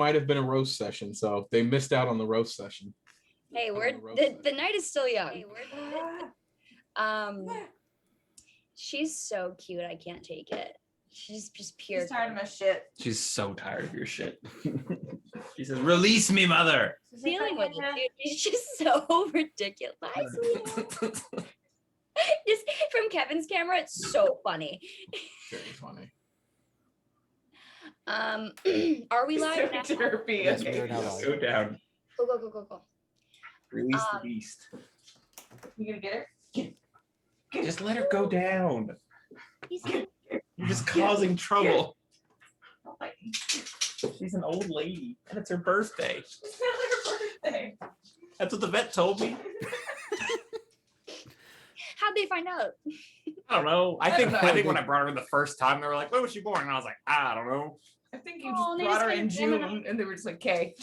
might have been a roast session, so they missed out on the roast session. Hey, the night is still young. She's so cute. I can't take it. She's just pure. She's tired of my shit. She's so tired of your shit. She says, "Release me, mother." Feeling with it, dude. She's just so ridiculous. Just from Kevin's camera, it's so funny. Very funny. Are we live now? So derpy. Yes, Okay. we are now live. Go down. Go. Release the beast. You gonna get her? Just let her go down. He's You're just causing trouble. Don't fight me. She's an old lady, and it's her birthday. It's not her birthday. That's what the vet told me. How'd they find out? I don't know. I don't think know. when I brought her in the first time, they were like, "When was she born?" And I was like, "I don't know." I think you Oh, just they brought just her in kinda blame it June, and they were just like, "Okay,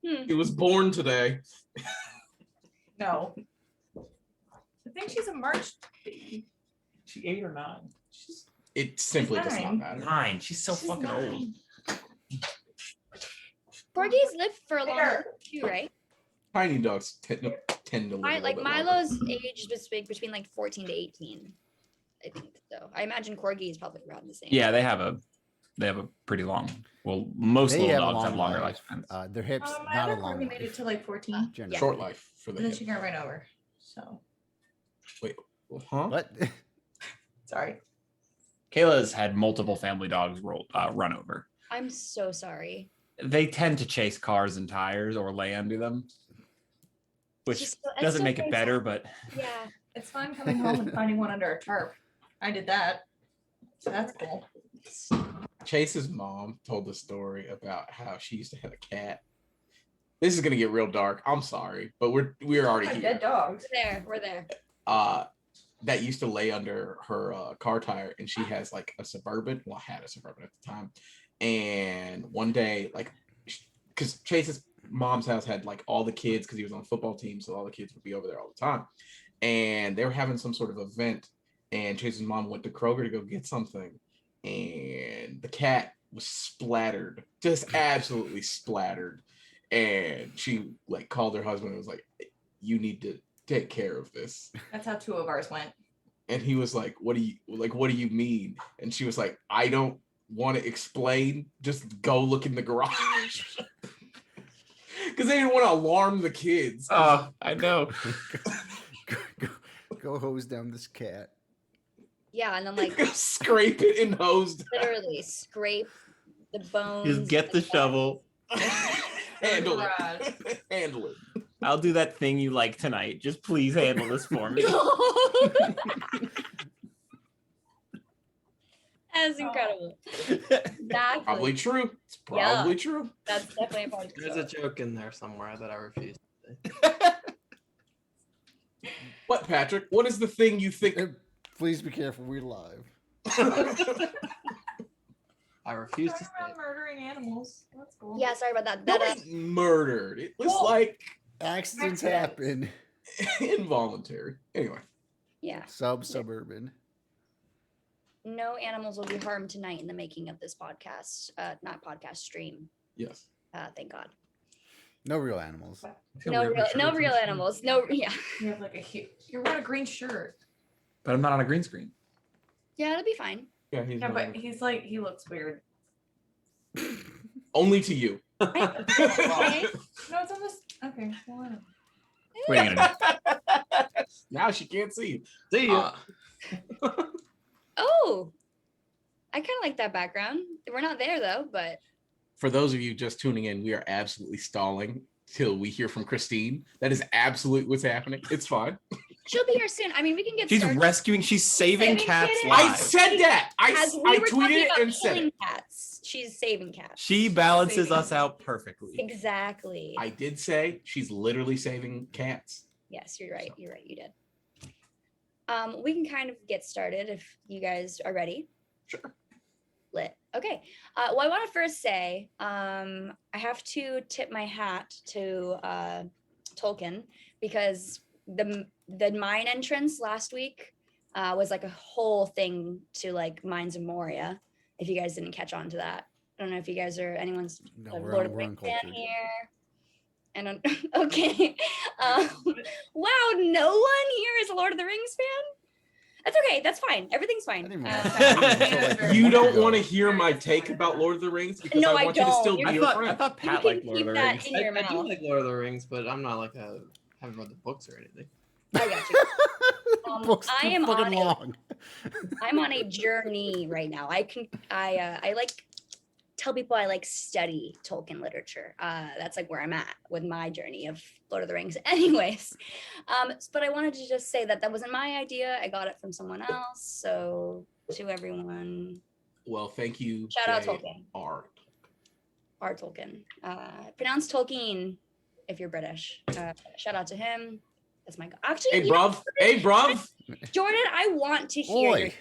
He was born today. no." I think she's a March baby. She 8 or 9. It simply does not 9. matter. 9. She's so She's fucking 9. old. Corgis live for a long time Fair. too, right? Tiny dogs tend to live a Like little bit longer. Milo's age was big between like 14 to 18. I think so. I imagine Corgi is probably around the same. Yeah, they have a pretty long. Well, most They little have a dogs have long longer life. lifespans. Their hips, My not a other long Corgi made it life. to like 14, Generally. Short life for the and then hip. she got run over. So Huh? What? sorry. Kayla's had multiple family dogs run over. I'm so sorry. They tend to chase cars and tires or lay under them, which Just- it's doesn't so make it crazy. better, but Yeah. It's fun coming home and finding one under a tarp. I did that. So that's cool. Chase's mom told the story about how she used to have a cat. This is gonna get real dark. I'm sorry, but we're already My here. dead dogs. We're there. That used to lay under her car tire, and she has like a Suburban. Well, had a Suburban at the time. And one day, like, because Chase's mom's house had like all the kids, because he was on the football team, so all the kids would be over there all the time. And they were having some sort of event, and Chase's mom went to Kroger to go get something, and the cat was splattered, just absolutely splattered. And she like called her husband and was like, "You need to take care of this." That's how 2 of ours went. And he was like, what do you mean? And she was like, "I don't want to explain. Just go look in the garage." Because they didn't want to alarm the kids. I know. Go hose down this cat. Yeah, and then like Scrape it and hose. literally scrape the bones. Just get the shovel. Handle Garage. it. Handle it. I'll do that thing you like tonight. Just please handle this for me. That's incredible. Exactly. Probably true. It's probably true. That's definitely a part of There's the a joke in there somewhere that I refuse to say. What, Patrick? What is the thing you think? Please be careful. We're live. I refuse to Talking say about it. murdering animals. That's cool. Yeah, sorry about that. That was murdered. It was like Accidents Accidents. happen. involuntary. Anyway, yeah. Suburban. No animals will be harmed tonight in the making of this podcast. Not podcast stream. yes. Thank God. No real animals. No real animals. No, yeah. You have like you're wearing a green shirt. But I'm not on a green screen. Yeah, it'll be fine. Yeah, he's Yeah, not- but he's like, he looks weird. only to you. Okay. No, it's on this. Okay. Well, I don't- What are you gonna do? Now she can't see you. See ya. Oh, I kind of like that background. We're not there though, but For those of you just tuning in, we are absolutely stalling till we hear from Christine. That is absolutely what's happening. It's fine. she'll be here soon. I mean, we can get She's started. rescuing. She's saving Saving cats kitties. I lives. said that. As I we were talking tweeted it about and said killing it. cats, she's saving cats. She balances Saving us out perfectly. Exactly. I did say she's literally saving cats. Yes, you're right. You're right. You did. We can kind of get started if you guys are ready. Sure. Lit. Okay. Well, I want to first say I have to tip my hat to Tolkien because the mine entrance last week was like a whole thing to like Mines of Moria. If you guys didn't catch on to that, I don't know if you guys are anyone's No, a we're, Lord of un- the we're Rings fan uncultured. here. I don't. Okay. Wow, no one here is a Lord of the Rings fan. That's okay. That's fine. Everything's I fine. didn't even Uh, watch it until, like, a You month don't ago. want to hear my take about Lord of the Rings because No, I I want you to don't. still be You're- your I friend. thought Pat can liked Lord of the keep that Rings. in your I do mouth. like Lord of the Rings, but I'm not like a haven't read the books or anything. I got you. Book's I too am fucking on long. I'm on a journey right now. I like tell people I like study Tolkien literature. That's like where I'm at with my journey of Lord of the Rings. Anyways, but I wanted to just say that wasn't my idea. I got it from someone else. So to everyone, Well, thank you. shout out J. Tolkien, R. R. Tolkien. Pronounce Tolkien if you're British. Shout out to him. That's my actually. Hey, you know, bruv. Hey, bruv. Jordan, I want to hear your Oi.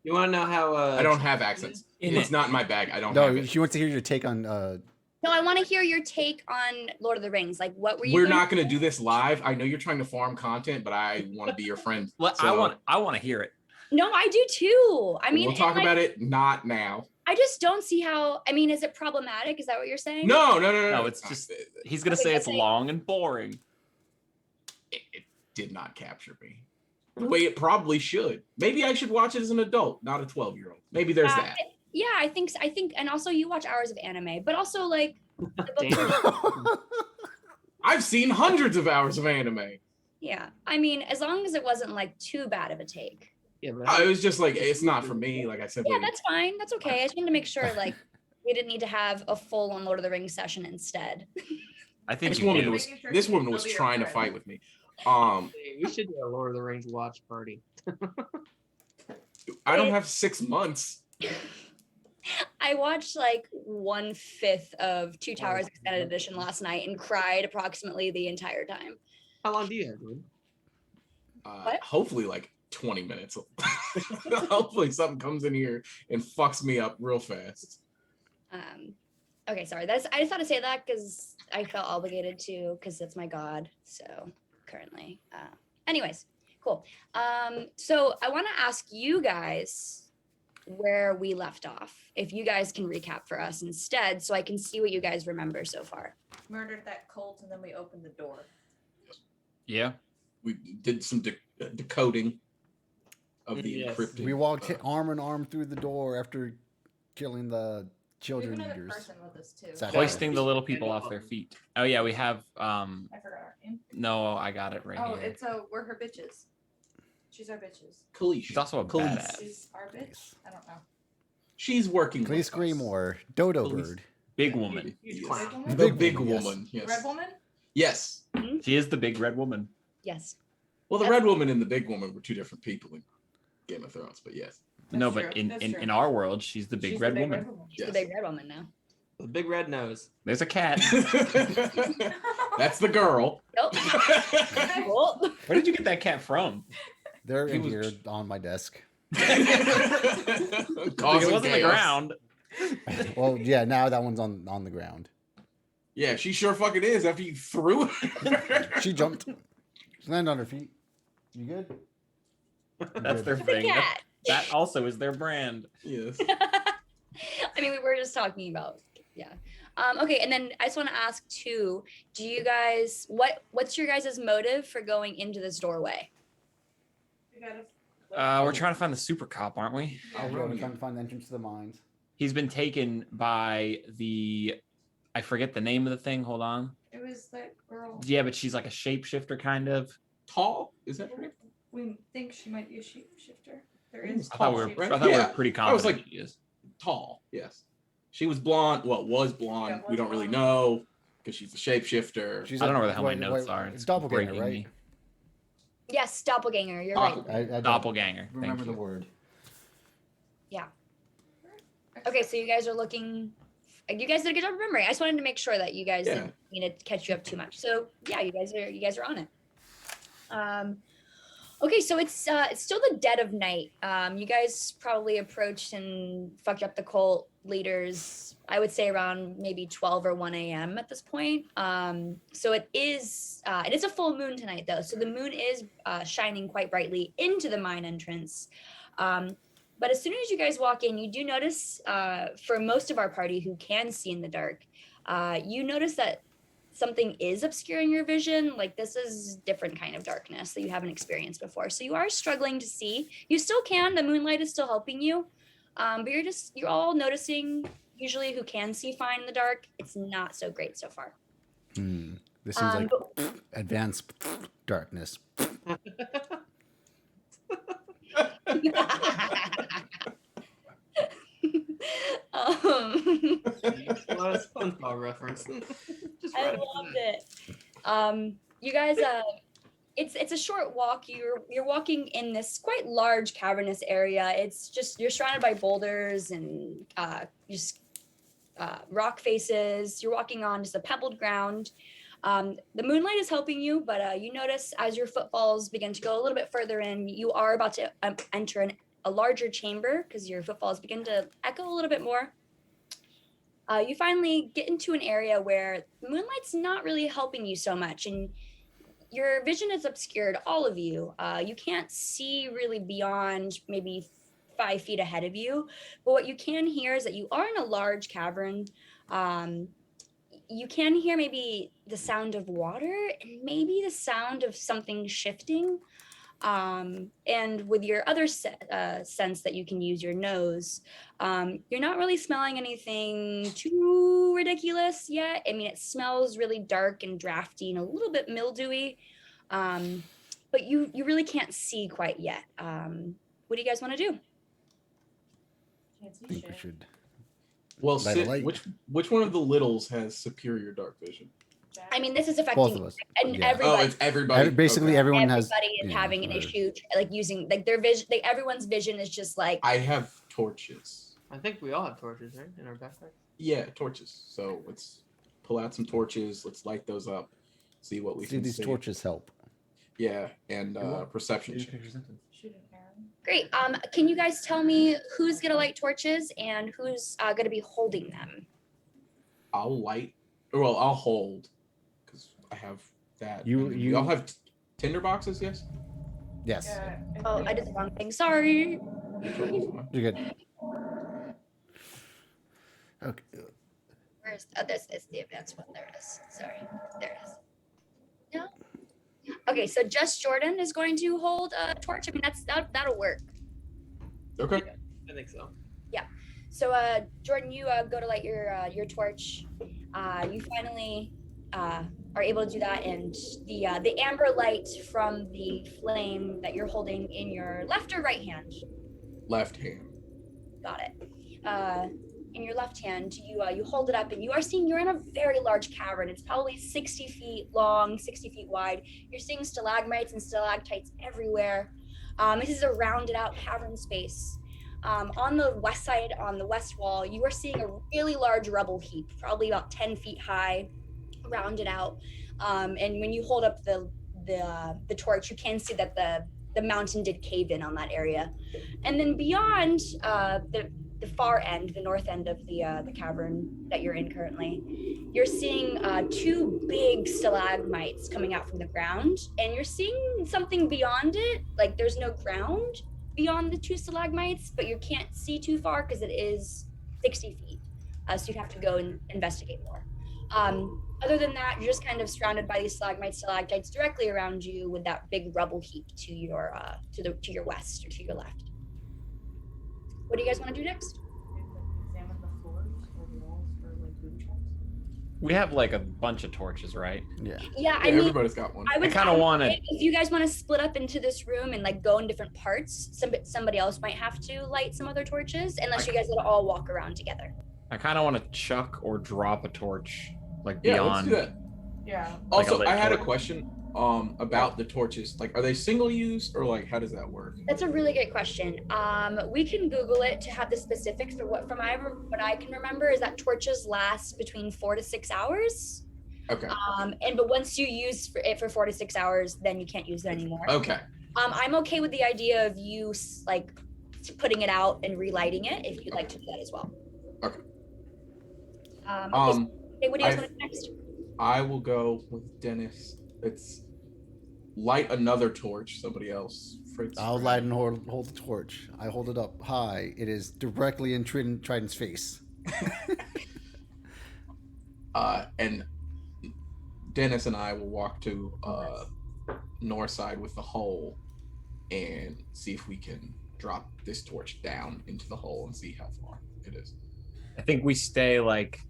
You want to know how? I don't have accents. In It's it. not in my bag. I don't have No, it. she wants to hear your take on. No, I want to hear your take on Lord of the Rings. Like, what were you? We're going not going to do this live. I know you're trying to farm content, but I want to be your friend. Well, So I want to hear it. No, I do too. I mean, we'll talk and, like, about it not now. I just don't see how. I mean, is it problematic? Is that what you're saying? No. No, it's just he's gonna Okay, say just it's say- long and boring. It did not capture me the way it probably should. Maybe I should watch it as an adult, not a 12-year-old. Maybe there's that. Yeah, I think, and also you watch hours of anime, but also like the books Damn. are, I've seen hundreds of hours of anime. yeah. I mean, as long as it wasn't like too bad of a take. Yeah, but I was just like, it's not for me. Like I said, Yeah, that's fine. That's okay. I just wanted to make sure like we didn't need to have a full on Lord of the Rings session instead. I think this you woman do. was Making sure this she woman can was still be your trying to friend. fight with me. we should do a Lord of the Rings watch party. I don't have 6 months. I watched like 1/5 of Two Towers Extended Edition last night and cried approximately the entire time. How long do you have, dude? What? Hopefully like 20 minutes. Hopefully something comes in here and fucks me up real fast. Okay, sorry. I just had to say that because I felt obligated to, because it's my god. So currently, anyways, cool. So I want to ask you guys where we left off. If you guys can recap for us instead, so I can see what you guys remember so far. Murdered that cult and then we opened the door. Yeah. We did some decoding of the Yes. encrypted. We walked arm in arm through the door after killing the We have children another eaters. person with us too. Zach. Hoisting the little people off their feet. Oh yeah, we have I forgot her name. no, I got it right Oh, here. it's we're her bitches. She's our bitches. Khalees. She's also a Khalees. badass. She's our bitch. I don't know. She's working. Please with scream us. more. Dodo Please. bird. Big woman. Huge Yes. clown. Red woman? The Big big woman, yes. woman. Yes. Red woman? Yes. She is the big red woman. Yes. Well, the That's- red woman and the big woman were two different people in Game of Thrones, but yes. No, That's but true. in, That's in, true. in our world, she's the big She's red the big woman. She's Yes. the big red woman now. The big red nose. There's a cat. That's the girl. Nope. Cool. Where did you get that cat from? They're He in was- here on my desk. It Causing wasn't the chaos. ground. Well, yeah, now that one's on the ground. Yeah, she sure fucking is after you threw her. She jumped. She landed on her feet. You good? That's their The thing. cat. That also is their brand. Yes. I mean, we were just talking about, yeah. Okay, and then I just want to ask too, do you guys, what's your guys' motive for going into this doorway? We gotta- We're trying to find the super cop, aren't we? I'll go and try to find the entrance to the mines. He's been taken by I forget the name of the thing. Hold on. It was that girl. Yeah, but she's like a shapeshifter kind of. Tall? Is that her name? We think she might be a shapeshifter. There Mm, is. I thought we were, Tall, right? I thought we Yeah, were pretty I was confident like- she is. Tall, yes. She was blonde. Well, was blonde. Yeah, We was don't really blonde. know because she's a shapeshifter. She's I don't a- know where the hell my wait, notes wait, are. It's It's doppelganger, breaking right? me. Yes, doppelganger, you're right. I Doppelganger. remember Thank the you. word. Okay, so you guys are looking, you guys did a good job remembering. I just wanted to make sure that you guys Yeah. didn't mean to catch you up too much. So yeah, you guys are on it. Okay, so it's still the dead of night. You guys probably approached and fucked up the cult leaders, I would say around maybe 12 or 1 a.m. at this point. So it is a full moon tonight though. So the moon is shining quite brightly into the mine entrance. But as soon as you guys walk in, you do notice, for most of our party who can see in the dark, you notice that something is obscuring your vision. Like this is different kind of darkness that you haven't experienced before. So you are struggling to see. You still can. The moonlight is still helping you, but you're all noticing. Usually, who can see fine in the dark, it's not so great so far. This seems like advanced darkness. A lot of SpongeBob reference. Just I right loved it. You guys, it's a short walk. You're walking in this quite large cavernous area. It's just you're surrounded by boulders and just rock faces. You're walking on just a pebbled ground. The moonlight is helping you, but you notice as your footfalls begin to go a little bit further in, you are about to enter a larger chamber because your footfalls begin to echo a little bit more. You finally get into an area where the moonlight's not really helping you so much, and your vision is obscured, all of you. You can't see really beyond maybe 5 feet ahead of you, but what you can hear is that you are in a large cavern. You can hear maybe the sound of water and maybe the sound of something shifting. And with your other sense that you can use, your nose, you're not really smelling anything too ridiculous yet. I mean, it smells really dark and drafty and a little bit mildewy, but you really can't see quite yet. What do you guys want to do? Can't see I think we shit. should. Well, Light a Sid, light. which one of the littles has superior dark vision? Jack. I mean, this is Both affecting of us. and Yeah. Oh, everybody. it's everybody. Basically, Okay. everyone has. Everybody is yeah, having an or- issue, like using like their vision. Like everyone's vision is just like I have torches. I think we all have torches, right, in our backpacks. Yeah, torches. So let's pull out some torches. Let's light those up. See what we See, can these see. torches help. Yeah, and perception check. Shoot an arrow. great. Can you guys tell me who's gonna light torches and who's gonna be holding them? I'll light. Well, I'll hold because I have that. You- and you- all have tinder boxes. Yes. Yes. Yeah, Oh, I did the wrong thing. Sorry. You're good. Okay. Where's this is the advanced one? There it is. Sorry. There it is. No. Okay, so just Jordan is going to hold a torch. I mean, that'll work. Okay. I think so. So, Jordan, you go to light your torch. You finally are able to do that, and the amber light from the flame that you're holding in your left or right hand. Left hand. Got it. In your left hand, you hold it up, and you are seeing you're in a very large cavern. It's probably 60 feet long, 60 feet wide. You're seeing stalagmites and stalactites everywhere. This is a rounded out cavern space. On the west side, on the west wall, you are seeing a really large rubble heap, probably about 10 feet high, rounded out. And when you hold up the torch, you can see that the mountain did cave in on that area. And then beyond the far end, the north end of the cavern that you're in currently, you're seeing 2 big stalagmites coming out from the ground, and you're seeing something beyond it. Like there's no ground beyond the 2 stalagmites, but you can't see too far because it is 60 feet. So you'd have to go and investigate more. Other than that, you're just kind of surrounded by these stalagmites, stalactites directly around you, with that big rubble heap to your to your west or to your left. What do you guys want to do next? Examine the floors or the walls for like booby traps. We have like a bunch of torches, right? Yeah. Yeah, I Yeah, mean, everybody's got one. I would kinda wanna- if you guys want to split up into this room and like go in different parts. Somebody else might have to light some other torches, unless you guys would all walk around together. I kind of want to chuck or drop a torch like Yeah, beyond. let's do that. Yeah. Like a Also, lit I had a torch. question about the torches. Like, are they single use or like how does that work? That's a really good question. We can Google it to have the specifics. For what I can remember is that torches last between 4 to 6 hours. Okay. But once you use it for 4 to 6 hours, then you can't use it anymore. Okay. I'm okay with the idea of you like putting it out and relighting it if you'd like to do that as well. Okay. Okay, what do you guys I- want to do next? I will go with Dennis. It's light another torch. Somebody else. Fritz. I'll light and hold the torch. I hold it up high. It is directly in Triton's face. And Dennis and I will walk to north side with the hole and see if we can drop this torch down into the hole and see how far it is. I think we stay like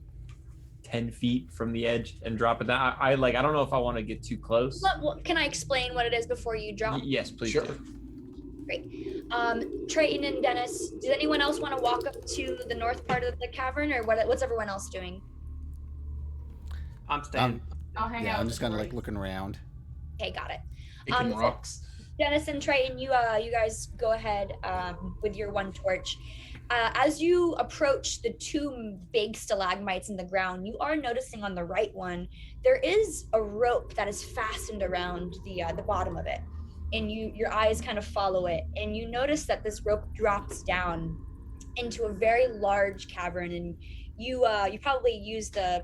10 feet from the edge and drop it down. I don't know if I want to get too close. Can I explain what it is before you drop? Yes, please. Sure. do. Great. Triton and Dennis, does anyone else want to walk up to the north part of the cavern, or what's everyone else doing? I'm staying. I'll hang out. I'm with just the kind of boys. like looking around. Okay, got it. Picking So- rocks. Dennis and Triton, you guys go ahead with your one torch. As you approach the two big stalagmites in the ground, you are noticing on the right one there is a rope that is fastened around the bottom of it, and your eyes kind of follow it, and you notice that this rope drops down into a very large cavern, and you probably use the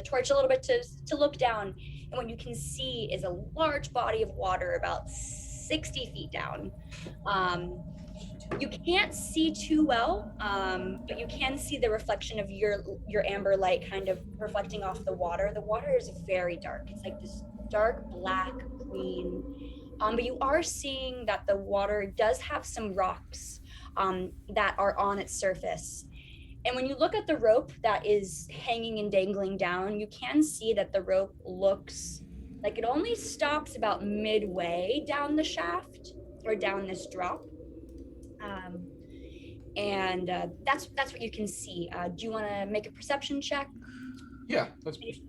torch a little bit to look down, and what you can see is a large body of water about 60 feet down. You can't see too well, but you can see the reflection of your amber light kind of reflecting off the water. The water is very dark. It's like this dark black green. But you are seeing that the water does have some rocks that are on its surface. And when you look at the rope that is hanging and dangling down, you can see that the rope looks like it only stops about midway down the shaft or down this drop. That's what you can see. Do you want to make a perception check? Yeah, let's wait.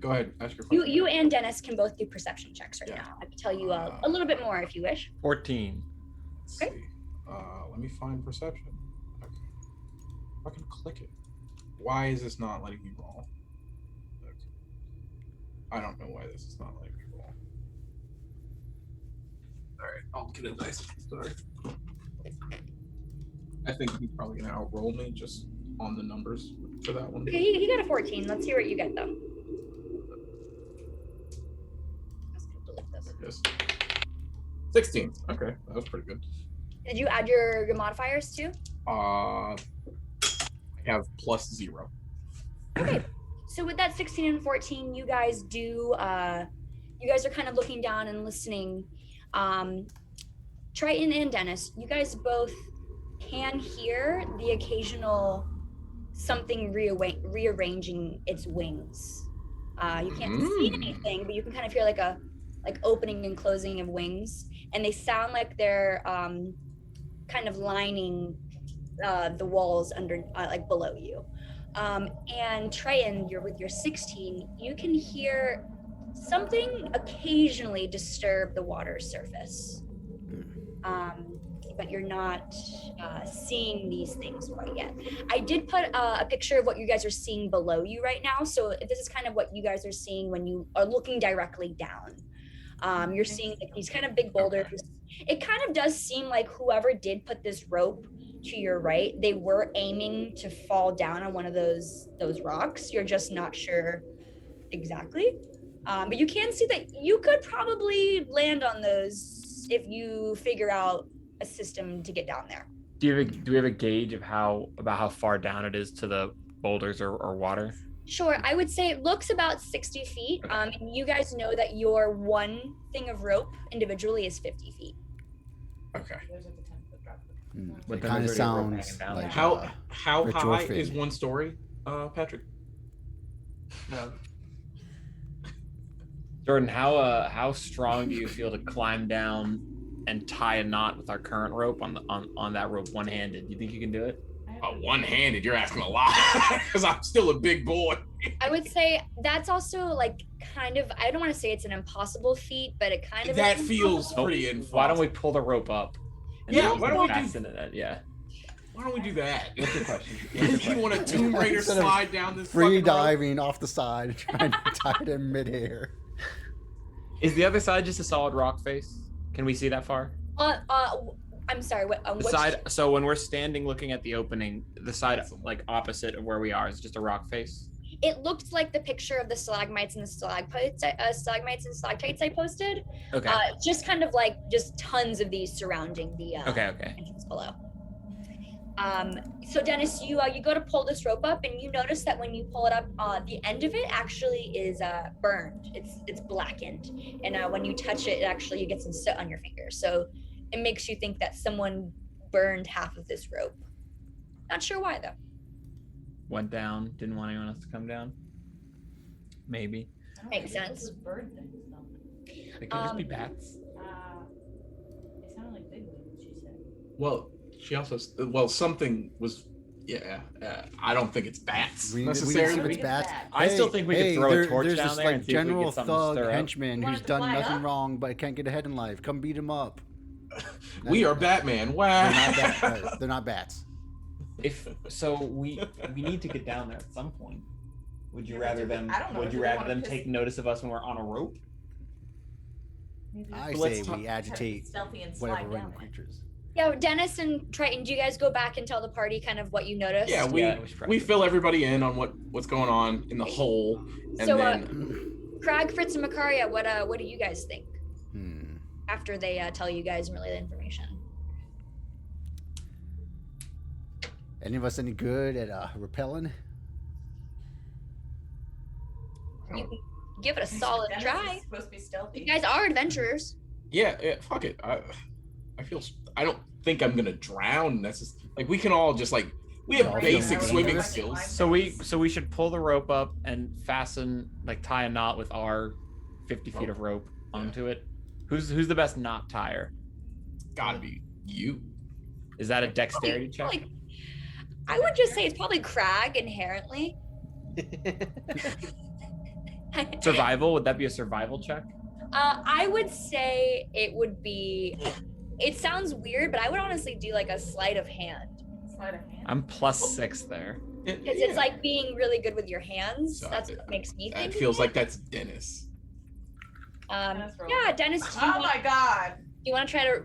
Go ahead. Ask your question. You and Dennis can both do perception checks right Yeah. now. I can tell you a little bit more if you wish. 14. Let's Okay. see. Let me find perception. Okay. I can click it. Why is this not letting me roll? Okay. I don't know why this is not letting me roll. All right, I'll get a dice. Sorry. I think he's probably gonna outroll me just on the numbers for that one. Okay, he got a 14. Let's see what you get though. There it is. 16. Okay, that was pretty good. Did you add your modifiers too? I have +0. Okay. So with that 16 and 14, you guys are kind of looking down and listening. Triton and Dennis, you guys both can hear the occasional something rearranging its wings. You can't see anything, but you can kind of hear like opening and closing of wings, and they sound like they're kind of lining the walls under like below you. And Triton, you're with your 16, you can hear something occasionally disturb the water surface. But you're not seeing these things quite yet. I did put a picture of what you guys are seeing below you right now. So this is kind of what you guys are seeing when you are looking directly down. You're seeing like these kind of big boulders. It kind of does seem like whoever did put this rope to your right, they were aiming to fall down on one of those rocks. You're just not sure exactly. But you can see that you could probably land on those if you figure out a system to get down there. Do we have a gauge of how far down it is to the boulders or water? Sure, I would say it looks about 60 feet. And you guys know that your one thing of rope individually is 50 feet. Okay. But It then kind of there's already a rope sounds hanging down like there. How Rich high orphan. is one story, Patrick? No. Jordan, how strong do you feel to climb down and tie a knot with our current rope on that rope one-handed? You think you can do it? One-handed, you're asking a lot because I'm still a big boy. I would say that's also like kind of, I don't want to say it's an impossible feat, but it kind of That is feels impossible. pretty impossible. Why don't we pull the rope up? And Yeah, then why don't we do- fasten it? Yeah. Why don't we do that? What's your question? You want a Tomb Raider Instead of slide down this free fucking rope? diving off the side, trying to tie it in midair. Is the other side just a solid rock face? Can we see that far? I'm sorry, what, The which, side. So when we're standing looking at the opening, the side like opposite of where we are is just a rock face. It looked like the picture of the stalagmites and the stalagmites and stalactites I posted. Okay. Just kind of like just tons of these surrounding the Okay. entrance below. So Dennis, you go to pull this rope up, and you notice that when you pull it up, the end of it actually is burned. It's blackened, and when you touch it, you get some soot on your fingers. So it makes you think that someone burned half of this rope. Not sure why though. Went down. Didn't want anyone else to come down. Maybe. I don't Makes think sense. those bird things, though. They could just be bats. They sounded like big ones, she said. Well, she also something was. Yeah, I don't think it's bats We need to see if necessarily. it's bats. I still think we could throw a torch there's down this, there like, and see if we general get something to thug stir up. henchman You want who's it to done fly nothing up? wrong but can't get ahead in life. Come beat him up. We are Batman. Wow. They're not bats. If so, we need to get down there at some point. Would you Yeah, but rather do we- them? I don't know, Would do you we rather wanna them piss- take notice of us when we're on a rope? Maybe I Let's say talk- we try to be agitate stealthy and whatever slide ring down. creatures. Yeah, Dennis and Triton, do you guys go back and tell the party kind of what you noticed? Yeah, we should probably do fill everybody in on what's going on in the hole, and So, then Crag, Fritz, and Makaria, what do you guys think Hmm. after they tell you guys and relay the information? Any of us any good at repelling? You can give it a solid Dennis try. is supposed to be stealthy. You guys are adventurers. yeah, fuck it. I feel I don't think I'm gonna drown necessarily. Like we can all just like we have Yeah, basic yeah, swimming yeah. skills. So we should pull the rope up and fasten, like tie a knot with our 50 feet of rope onto it. Who's the best knot tire? Gotta be you. Is that a dexterity check? Like, I would just say it's probably Crag inherently. Survival? Would that be a survival check? I would say it would be. It sounds weird, but I would honestly do like a sleight of hand. Sleight of hand. I'm +6 there. Because it's like being really good with your hands. So, That's what makes me think. That of feels it. like that's Dennis. Yeah, Dennis, do Oh my god. you want to try to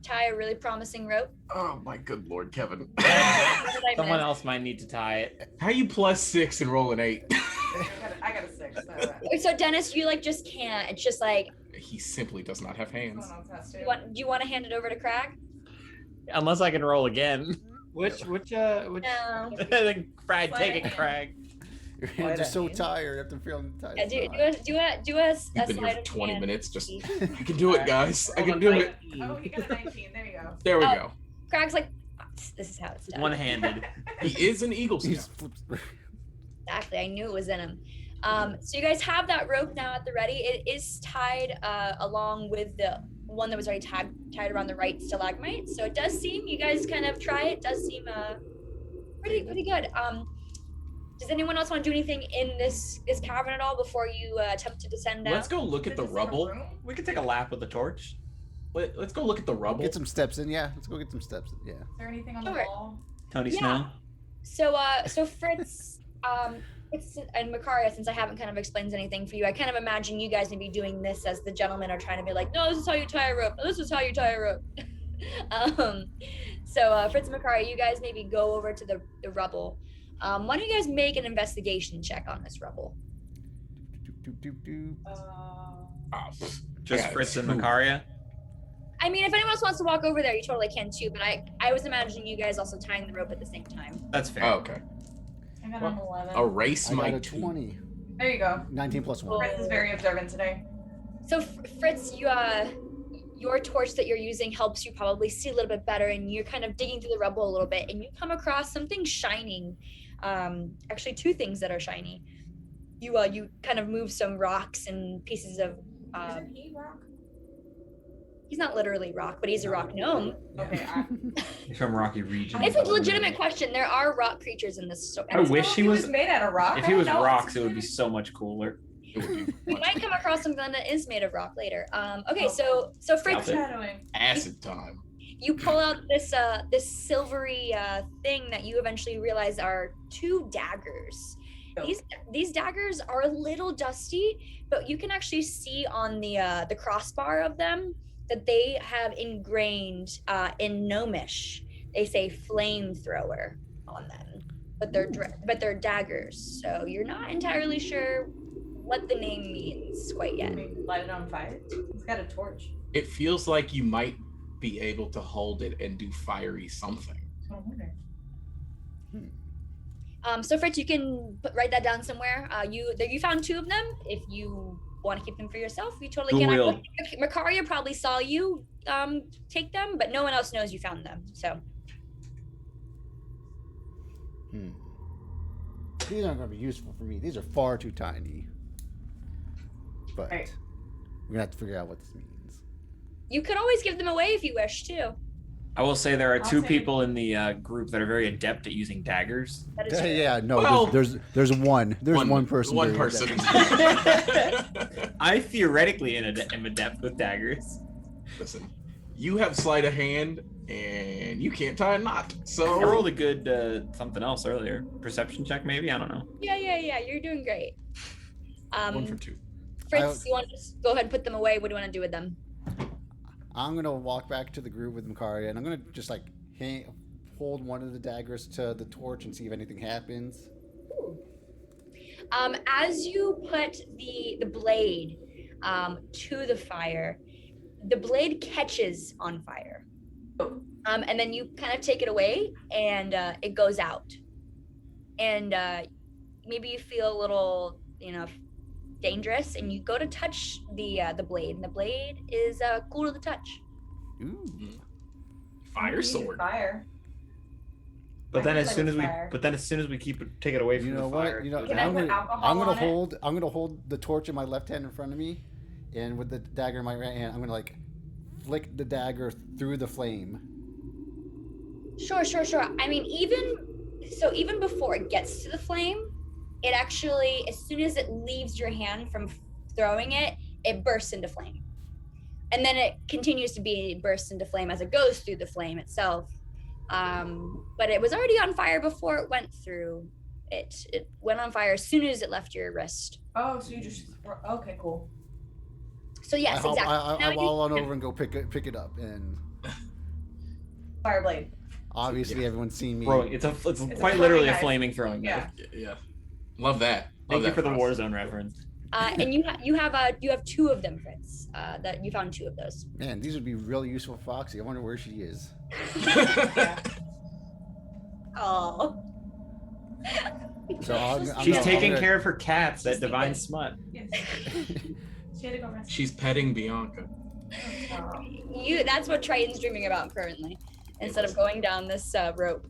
tie a really promising rope? Oh my good lord, Kevin. What did I Someone miss? else might need to tie it. How you +6 and roll an 8? I got a 6. So Dennis, you like just can't. It's just like He simply does not have hands. do you want to hand it over to Crag? Unless I can roll again. Which No. Then Crag, Sleight take of it, hand. Crag. Your Sleight hands are of so hand. tired after feeling tired. Yeah, do a You've been sleight here of 20 hand. minutes. Just I can do it, guys. I can do it. Oh, he got a 19. There you go. There we Oh. go. Crag's like, this is how it's done. One-handed. He is an Eagle He Scout. just flips. Exactly. I knew it was in him. So you guys have that rope now at the ready. It is tied along with the one that was already tied around the right stalagmite. So it does seem, you guys kind of try it, does seem pretty good. Does anyone else want to do anything in this cavern at all before you attempt to descend down? Let's go look at the Is this in a rubble. room? We could take a lap with the torch. Let's go look at the rubble. Get some steps in. Yeah, let's go get some steps in. Yeah. Is there anything on the Sure. wall? Tony Yeah. Snow. So Fritz, Fritz and Makaria, since I haven't kind of explained anything for you, I kind of imagine you guys may be doing this as the gentlemen are trying to be like, no, this is how you tie a rope. No, this is how you tie a rope. So Fritz and Makaria, you guys maybe go over to the rubble. Why don't you guys make an investigation check on this rubble? Doop, doop, doop. Oh, pff. Just Yeah, Fritz and two. Makaria. I mean, if anyone else wants to walk over there, you totally can too. But I was imagining you guys also tying the rope at the same time. That's fair. Oh, okay. I got an 11. Erase I my got a two. 20. There you go. 19 plus 1. Fritz is very observant today. So Fritz, your torch that you're using helps you probably see a little bit better, and you're kind of digging through the rubble a little bit, and you come across something shining. Actually, two things that are shiny. You kind of move some rocks and pieces of. Isn't he rock? He's not literally rock, but he's a rock gnome. Okay. He's from Rocky Region. It's a legitimate question. There are rock creatures in this. I wish he was. made out of rock. If I he don't was know. rocks, it would be so much cooler. It would be We much might come across something that is made of rock later. Okay, so Fritz, Foreshadowing. acid time. you pull out this silvery thing that you eventually realize are two daggers. These daggers are a little dusty, but you can actually see on the crossbar of them that they have ingrained in Gnomish. They say flamethrower on them. but they're daggers. So you're not entirely sure what the name means quite yet. Light it on fire. It's got a torch. It feels like you might be able to hold it and do fiery something. So I wonder. So Fritz, you can write that down somewhere. You found 2 of them. If you want to keep them for yourself, you totally can. Dual Makaria probably saw you take them, but no one else knows you found them. So These aren't going to be useful for me. These are far too tiny. But Right. we're going to have to figure out what this means. you could always give them away if you wish to. I will say there are I'll 2 say- people in the group that are very adept at using daggers. That is true. Yeah, no, Well- there's one. There's one person. One doing person. that. I theoretically am adept with daggers. Listen, you have sleight of hand, and you can't tie a knot. So I rolled a good something else earlier. Perception check, maybe? I don't know. Yeah. You're doing great. 1 for 2. Fritz, you want to just go ahead and put them away? What do you want to do with them? I'm going to walk back to the group with Makaria, and I'm going to just like hold one of the daggers to the torch and see if anything happens. As you put the blade to the fire, the blade catches on fire. And then you kind of take it away and it goes out. And maybe you feel a little, dangerous, and you go to touch the blade, and the blade is cool to the touch. Ooh. Fire Use sword. Fire. But I then feel as like soon it's as we fire. take it away from You know the what? fire. Can I put alcohol I'm on it? I'm gonna hold the torch in my left hand in front of me, and with the dagger in my right hand, I'm gonna like flick the dagger through the flame. Sure. I mean, even before it gets to the flame, it actually, as soon as it leaves your hand from throwing it, it bursts into flame. And then it continues to be burst into flame as it goes through the flame itself. But it was already on fire before it went through. It went on fire as soon as it left your wrist. Oh, so you just okay, cool. So yes, I exactly. Now you- wall on over and go pick it up, and Fireblade. obviously everyone's seen me. Throwing. It's quite throwing literally a knife. flaming throwing knife. Yeah. Love that. Thank Love you for the that Warzone reference. and you have 2 of them, Fritz. That you found 2 of those. Man, these would be really useful for Foxy. I wonder where she is. Oh. So She's taking care of her cats, that divine smut. Yes. She had to go rest. She's petting Bianca. Oh. That's what Triton's dreaming about currently, instead of going down this rope.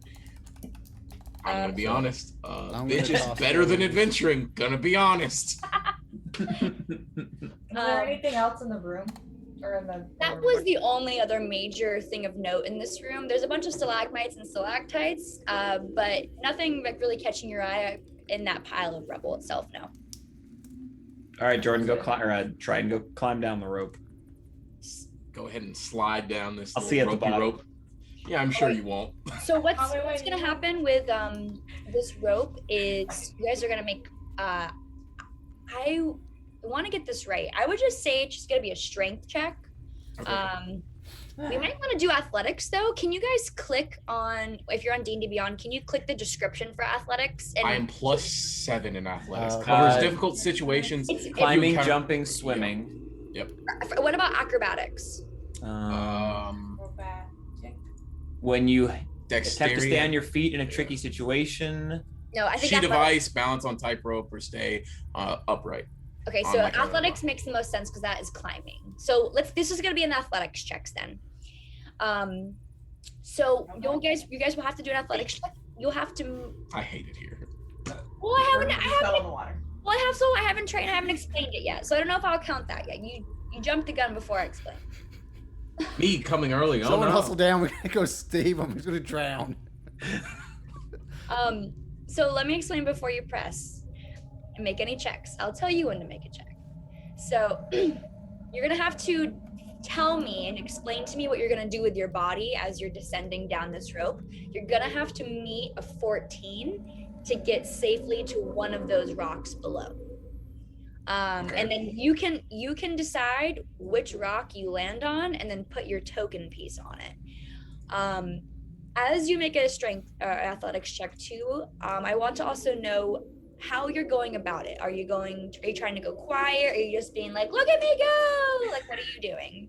I'm gonna be honest. I'm Bitch gonna is toss better it than over. adventuring. Gonna be honest. Is there anything else in the room? Or in the That was the only other major thing of note in this room. There's a bunch of stalagmites and stalactites, but nothing like really catching your eye in that pile of rubble itself. No. All right, Jordan, try and go climb down the rope. Go ahead and slide down this I'll little see you at the ropey bottom. rope. Yeah, I'm sure you won't. So what's Oh, wait, gonna happen with this rope is you guys are gonna make I want to get this right. I would just say it's just gonna be a strength check. Okay. We might want to do athletics though. Can you guys click on, if you're on D&D Beyond, can you click the description for athletics? And I am +7 in athletics. Uh, Covers uh, difficult situations. It's- Climbing, encounter- jumping, swimming. what about acrobatics? Acrobatic. When you have to Dexterity. stay on your feet in a tricky situation. No, I think Sheet of athletics. ice, balance on tightrope, or stay upright. Okay, on so like a athletics rock. makes the most sense because that is climbing. So this is gonna be an athletics checks then. So you guys will have to do an athletics check. You'll have to. I hate it here. Well, I Fell in the water. haven't trained. I haven't explained it yet, so I don't know if I'll count that yet. You jumped the gun before I explained. Me coming early. Oh Someone no. hustle down. We gotta go save him. He's gonna drown. So let me explain before you press and make any checks. I'll tell you when to make a check. So you're gonna have to tell me and explain to me what you're gonna do with your body as you're descending down this rope. You're gonna have to meet a 14 to get safely to one of those rocks below. Okay. And then you can decide which rock you land on and then put your token piece on it. as you make a strength athletics check too, I want to also know how you're going about it. Are you trying to go quiet? Are you just being like, look at me go? Like, what are you doing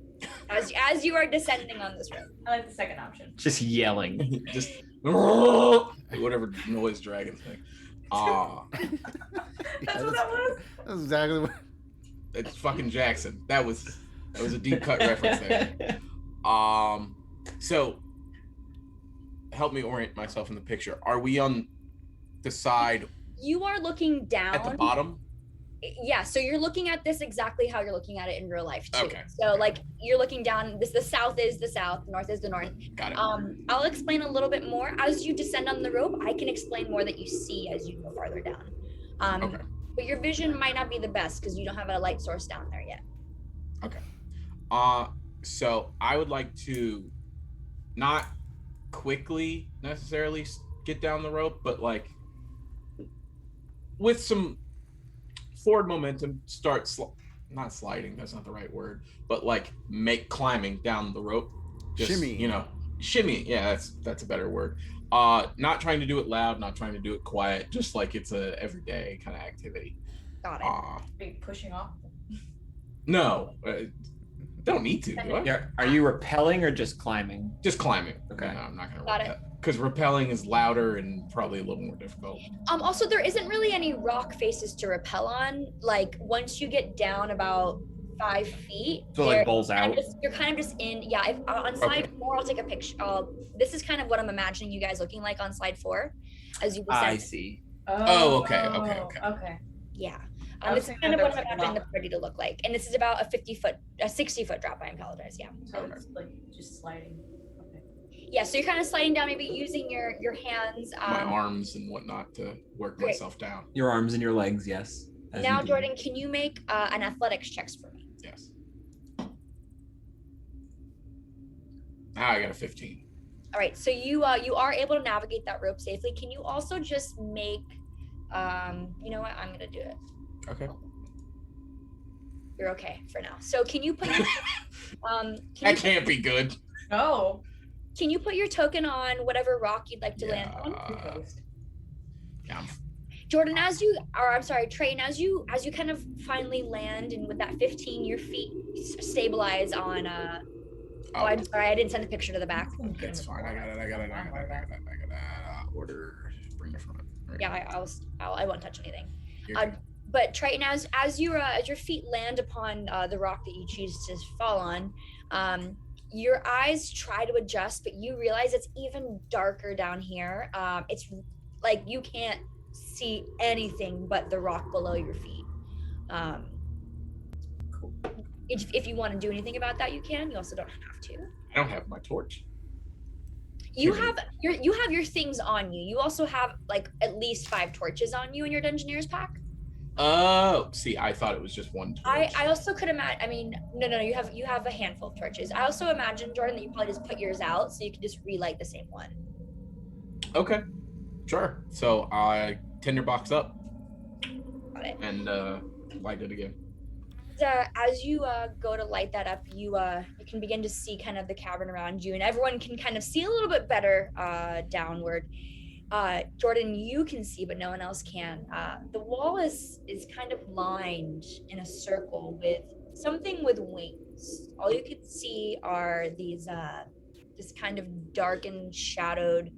as you are descending on this road? I like the second option. Just yelling. Just whatever noise dragons make. That's what that was. That's exactly what. It's fucking Jackson. That was a deep cut reference there. So help me orient myself in the picture. Are we on the side You are looking down. at the bottom? Yeah, so you're looking at this exactly how you're looking at it in real life too. Okay. So like you're looking down, the south is the south, north is the north. Got it. I'll explain a little bit more as you descend on the rope. I can explain more that you see as you go farther down. Okay. But your vision might not be the best because you don't have a light source down there yet. So I would like to not quickly necessarily get down the rope, but like with some forward momentum, start not sliding. That's not the right word, but like climbing down the rope. Just, Shimmy. Shimmy. Yeah, that's a better word. Not trying to do it loud, not trying to do it quiet, just like it's a everyday kind of activity. Got it. Are you pushing off? No, don't need to. Do I? Yeah, are you rappelling or just climbing? Just climbing. Okay. No, I'm not gonna Got repel because rappelling is louder and probably a little more difficult. Also, there isn't really any rock faces to rappel on. Like once you get down about 5 feet, So like bowls out. you're kind of just in. Yeah, if, on slide 4, I'll take a picture. This is kind of what I'm imagining you guys looking like on slide 4, as you descend. I see. Oh, okay. Okay. Yeah. I was This is thinking kind of that what I'm was like a imagining the rock. party to look like, and this is about a 60-foot drop. I apologize. Yeah. So it's like just sliding. Okay. Yeah. So you're kind of sliding down, maybe using your hands. My arms and whatnot to work great. myself down. Your arms and your legs, yes. As Now, you do. Jordan, can you make an athletics checks for me? Yes. Now I got a 15. All right, so you are able to navigate that rope safely. Can you also just make, you know what? I'm gonna do it. Okay. You're okay for now. So can you put your, That can't be good. No. can you put your token on whatever rock you'd like to land on? Yeah. Jordan, Train, as you kind of finally land, and with that 15, your feet stabilize on. Oh, I'm sorry, I didn't send a picture to the back. It's fine. I got it. Order. Bring it from it. Right. Yeah, I won't touch anything. You're good. But Triton, as your feet land upon the rock that you choose to fall on, your eyes try to adjust, but you realize it's even darker down here. It's like you can't see anything but the rock below your feet. If you want to do anything about that, you can. You also don't have to. I don't have my torch. You have your things on you. You also have like at least 5 torches on you in your Dungeoneer's pack. Oh, see, I thought it was just one torch. I also could imagine. I mean, no, you have a handful of torches. I also imagine, Jordan, that you probably just put yours out so you can just relight the same one. Okay, sure. So I tinderbox up Got it. and light it again. As you go to light that up, you can begin to see kind of the cavern around you, and everyone can kind of see a little bit better downward. Jordan, you can see, but no one else can. The wall is kind of lined in a circle with something with wings. All you can see are these this kind of darkened, shadowed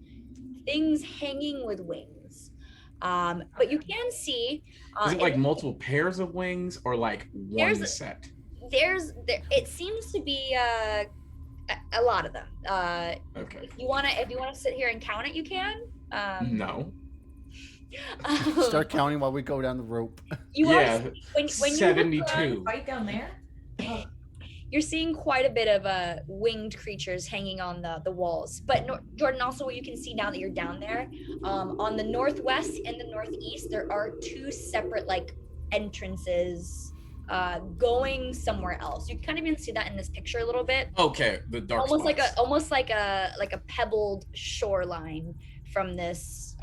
things hanging with wings. But you can see. Is it like multiple pairs of wings or like one set? It seems to be a lot of them. Okay. If you wanna sit here and count it, you can. No. Start counting while we go down the rope. You Yeah. are when you look 72. Fight down there. Oh, you're seeing quite a bit of winged creatures hanging on the walls. But Jordan, also what you can see now that you're down there, on the northwest and the northeast, there are 2 separate like entrances going somewhere else. You can kind of even see that in this picture a little bit. Okay, the dark spots. almost like a pebbled shoreline from this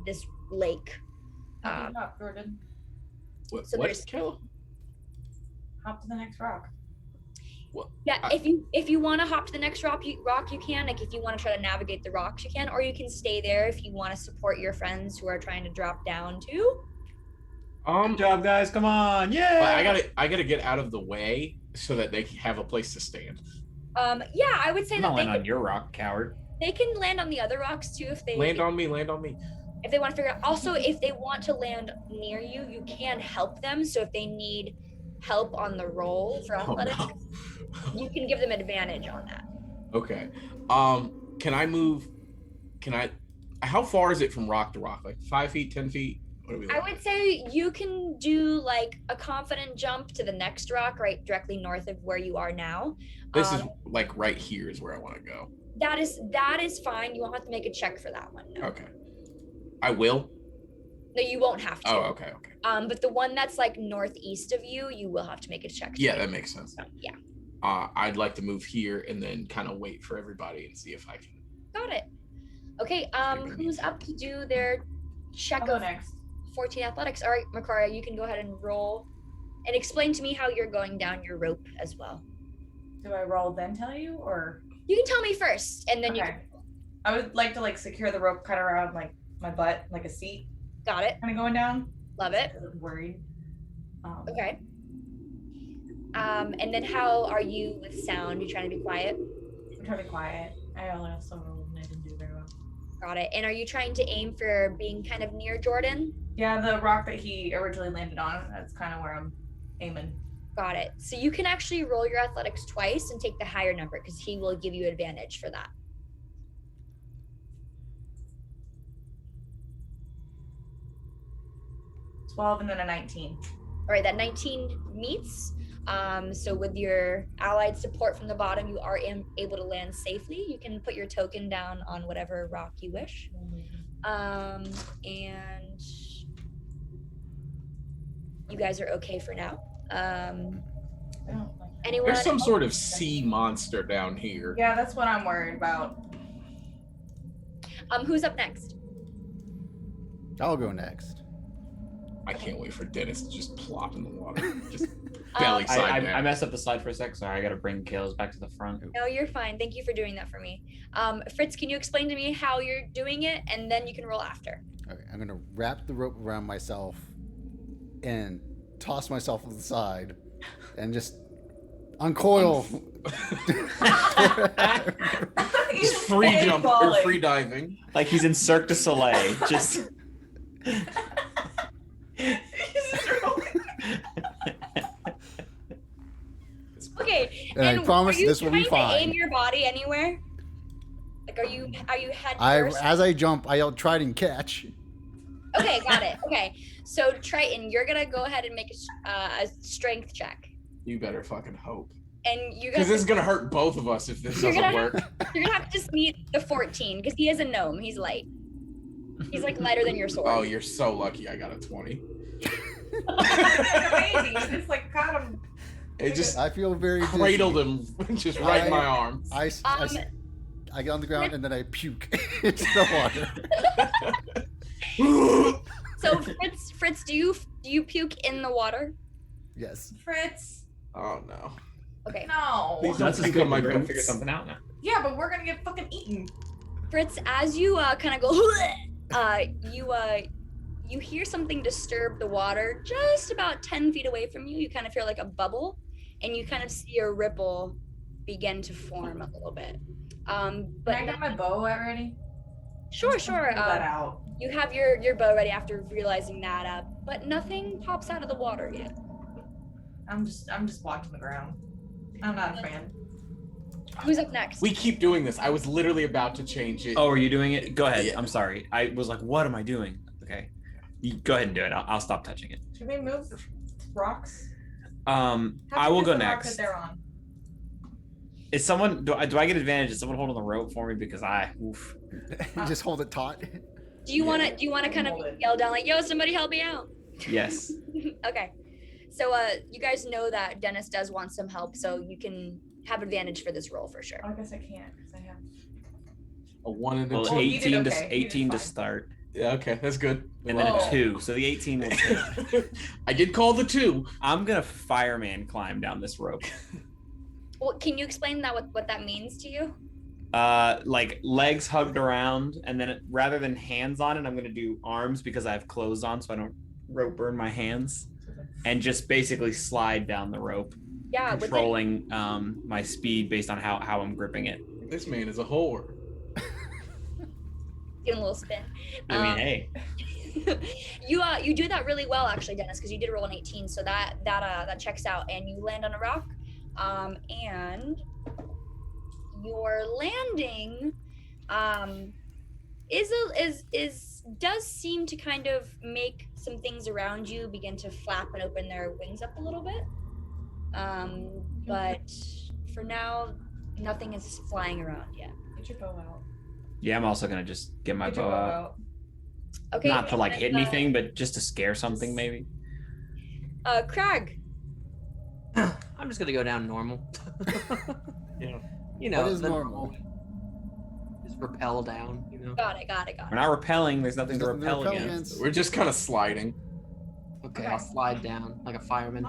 this lake. hop up, Jordan. What, so what there's- kill? Hop to the next rock. Yeah, if you want to hop to the next rock, you can. Like if you want to try to navigate the rocks, you can, or you can stay there if you want to support your friends who are trying to drop down too. Good job, guys. Come on. Yeah. But I gotta get out of the way so that they have a place to stand. Yeah, I would say I'm that not they landing can, on your rock, coward. they can land on the other rocks too if they Land on me. if they want to figure out. Also, if they want to land near you, you can help them. So if they need help on the roll for Oh, athletics, no. you can give them advantage on that. Okay. Can I move? How far is it from rock to rock? Like 5 feet, 10 feet? What are we I looking would say you can do like a confident jump to the next rock right directly north of where you are now. This is like right here is where I want to go. That is fine. You won't have to make a check for that one. No, Okay. I will. no you won't have to. Oh, okay. But the one that's like northeast of you, you will have to make a check. Yeah, for. that makes sense. Yeah. I'd like to move here and then kind of wait for everybody and see if I can. Got it. Okay. Who's up to do their check I'll go of next. 14 athletics? All right, Makaria, you can go ahead and roll and explain to me how you're going down your rope as well. Do I roll then tell you, or You can tell me first, and then you okay? I would like to like secure the rope kind of around like my butt, like a seat, got it. kind of going down. Love it. I'm worried. Okay. And then how are you with sound? You trying to be quiet? I'm trying to be quiet. I also rolled and I didn't do very well. Got it. And are you trying to aim for being kind of near Jordan? Yeah, the rock that he originally landed on. That's kind of where I'm aiming. Got it. So you can actually roll your athletics twice and take the higher number because he will give you advantage for that. $12 and then a 19. All right, that 19 meets. So with your allied support from the bottom, you are able to land safely. You can put your token down on whatever rock you wish. And you guys are okay for now. I don't like that. Anyone? There's some sort of sea monster down here. Yeah, that's what I'm worried about. Who's up next? I'll go next. I can't wait for Dennis to just plop in the water. Just belly side I down. messed up the slide for a sec. Sorry, I gotta bring Kales back to the front. No, you're fine. Thank you for doing that for me. Fritz, can you explain to me how you're doing it, and then you can roll after. Okay, I'm gonna wrap the rope around myself and toss myself to the side and just uncoil. Just free jump or free diving. Like he's in Cirque du Soleil. Just. Okay. And I promise are you this will be trying to fine. aim your body anywhere? Like, are you head I first? as I jump, I'll try and catch. Okay, got it. Okay, so Triton, you're gonna go ahead and make a strength check, You better fucking hope. and you Because guys this is gonna hurt both of us if this You're doesn't gonna work. you're gonna have to just meet the 14 because he is a gnome. He's light. He's like lighter than your sword. Oh, you're so lucky I got a 20. Amazing. You just like caught him. It just I feel very dizzy. cradled him just right in my arm. I get on the ground and then I puke into the water. So Fritz, do you puke in the water? Yes. Fritz. Oh no. Okay, No. Please That's don't just puke on good. my We're gonna figure boots. something out now. Yeah, but we're gonna get fucking eaten. Fritz, as you kind of go, you hear something disturb the water just about 10 feet away from you. You kind of feel like a bubble, and you kind of see a ripple begin to form a little bit. But But I got my bow out ready. sure. Pull that out. You have your bow ready after realizing that, but nothing pops out of the water yet. I'm just watching the ground. I'm not a fan. Who's up next? We keep doing this. I was literally about to change it. Oh, are you doing it? Go ahead. Yeah. I'm sorry. I was like, what am I doing? Okay. You go ahead and do it. I'll stop touching it. Should we move the rocks? I How will big go is the rock next. that they're on? Is someone do I get advantage? Is someone holding the rope for me? Because oof. Just hold it taut. Do you want to kind of Hold it. yell down like, "Yo, somebody help me out"? Yes. Okay. So you guys know that Dennis does want some help, so you can have advantage for this roll for sure. I guess I can't because I have. A 1 and a Well, 2. Oh, you did 18 okay. to You did 18 to fine. start, Yeah, okay, that's good. and then Whoa. a 2. So the 18 will take. I did call the 2. I'm gonna fireman climb down this rope. Well, can you explain that what that means to you? Like legs hugged around, and then rather than hands on it, I'm gonna do arms because I have clothes on, so I don't rope burn my hands, and just basically slide down the rope, Yeah, with it, controlling my speed based on how I'm gripping it. This man is a whore. getting a little spin. I mean, hey, You do that really well actually, Dennis, because you did roll an 18, so that checks out, and you land on a rock, and your landing does seem to kind of make some things around you begin to flap and open their wings up a little bit, but for now nothing is flying around yet. Get your bow out. yeah, I'm also gonna just get my Get your bow out. Okay, Not to like hit and, anything, but just to scare something maybe. Crag. I'm just gonna go down normal. Yeah. You know, What is the normal? Just rappel down. You know. Got it. We're not repelling. There's nothing to There's nothing to repel repel against. against. We're just kind of sliding. Okay, Okay. I'll slide down like a fireman.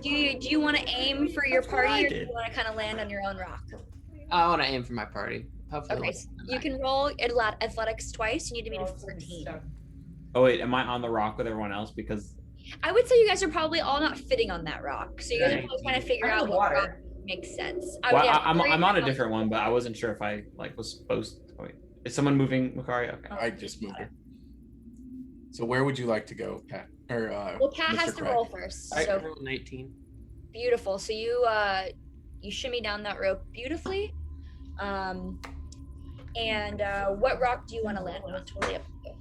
Do you want to aim for your That's what I party, or do did. you want to kind of land on your own rock? I want to aim for my party. Hopefully, Okay, like, so you can roll athletics twice. You need to beat a 14. Oh wait, am I on the rock with everyone else? Because I would say you guys are probably all not fitting on that rock, so you guys are Okay. probably trying to figure I'm out in what water. rock makes sense. well, Yeah, I'm Makaria, on a you're different one, but I wasn't sure if I like was supposed. Oh, wait. Is someone moving, Makaria? Okay. I just moved her. So where would you like to go, Pat? Or Well, Pat Mr. has to Craig? roll first. I So rolled an 18. beautiful. So you shimmy down that rope beautifully. And what rock do you want to land on? Totally up to you.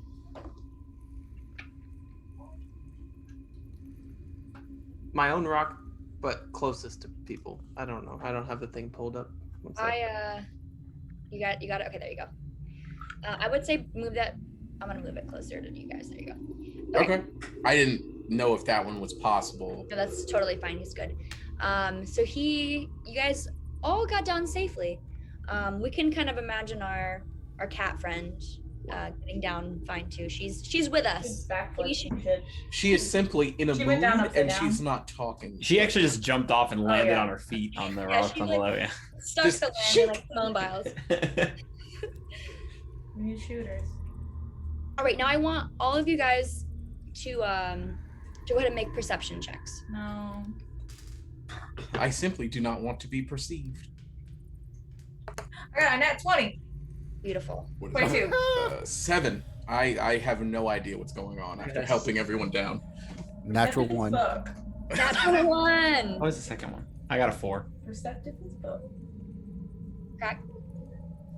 My own rock, but closest to people. I don't know. I don't have the thing pulled up. One sec. You got it. Okay, there you go. I would say move that. I'm gonna move it closer to you guys. There you go. Okay. I didn't know if that one was possible. No, that's totally fine. He's good. So you guys all got down safely. We can kind of imagine our cat friend getting down fine too. She's with us. Backflip She- and shit. She is simply in a She mood went down upside and down. she's not talking. She actually just jumped off and landed yeah. on her feet on the Yeah, rock she, on like- below. Yeah. Stuck Just to landing shoot. like Simone Biles. We need shooters. All right, now I want all of you guys to go ahead and make perception checks. No. I simply do not want to be perceived. I got a nat 20. Beautiful. What is 22. it? 7. I have no idea what's going on after Yes. helping everyone down. Natural Perceptive as one. fuck. Natural one. What was the second one? I got a 4. Perceptive as fuck. Crack.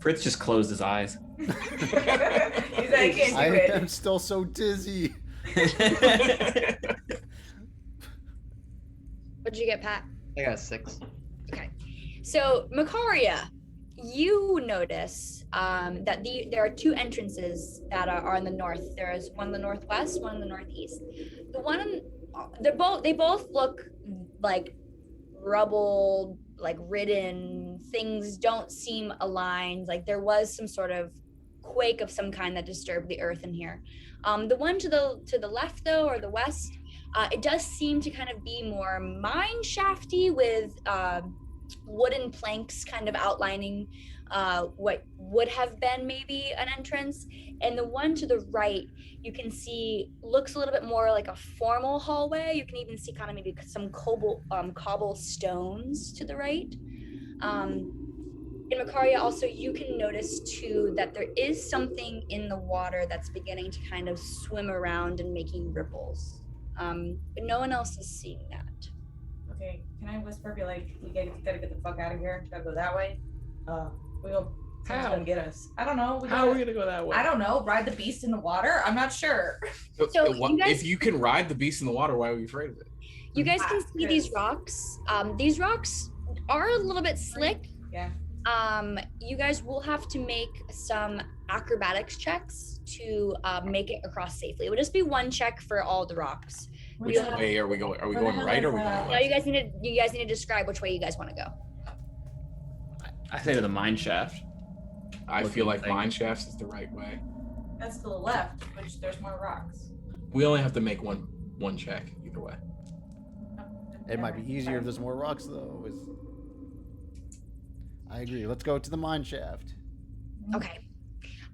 Fritz just closed his eyes. He's like, I can't do I it. am still so dizzy. What'd you get, Pat? I got a 6. Okay. So, Makaria, you notice that there are two entrances that are in the north. There is one in the northwest, one in the northeast. The one in, they both look like rubble, like ridden. Things don't seem aligned. Like there was some sort of quake of some kind that disturbed the earth in here. The one to the left, though, or the west, it does seem to kind of be more mine shafty with wooden planks kind of outlining what would have been maybe an entrance. And the one to the right, you can see looks a little bit more like a formal hallway. You can even see kind of maybe some cobblestones to the right. In Makaria also, you can notice too that there is something in the water that's beginning to kind of swim around and making ripples. But no one else is seeing that. Okay, can I whisper, be like, we gotta get the fuck out of here. Gotta go that way. We go. Someone's How? gonna get us. I don't know. How are we gonna go that way? I don't know. Ride the beast in the water. I'm not sure. So you guys- if you can ride the beast in the water, why are we afraid of it? You guys can see these Yes. rocks. These rocks are a little bit slick. Yeah. You guys will have to make some acrobatics checks to make it across safely. It would just be one check for all the rocks. Which Yeah. way are we going? Are we Where the going hell right or are we is going that? Now left? you guys need to describe which way you guys want to go. I say to the mine shaft. I feel like Thing. mine shafts is the right way. That's to the left, which there's more rocks. We only have to make one check either way. It might be easier if there's more rocks, though. I agree. Let's go to the mine shaft. Okay.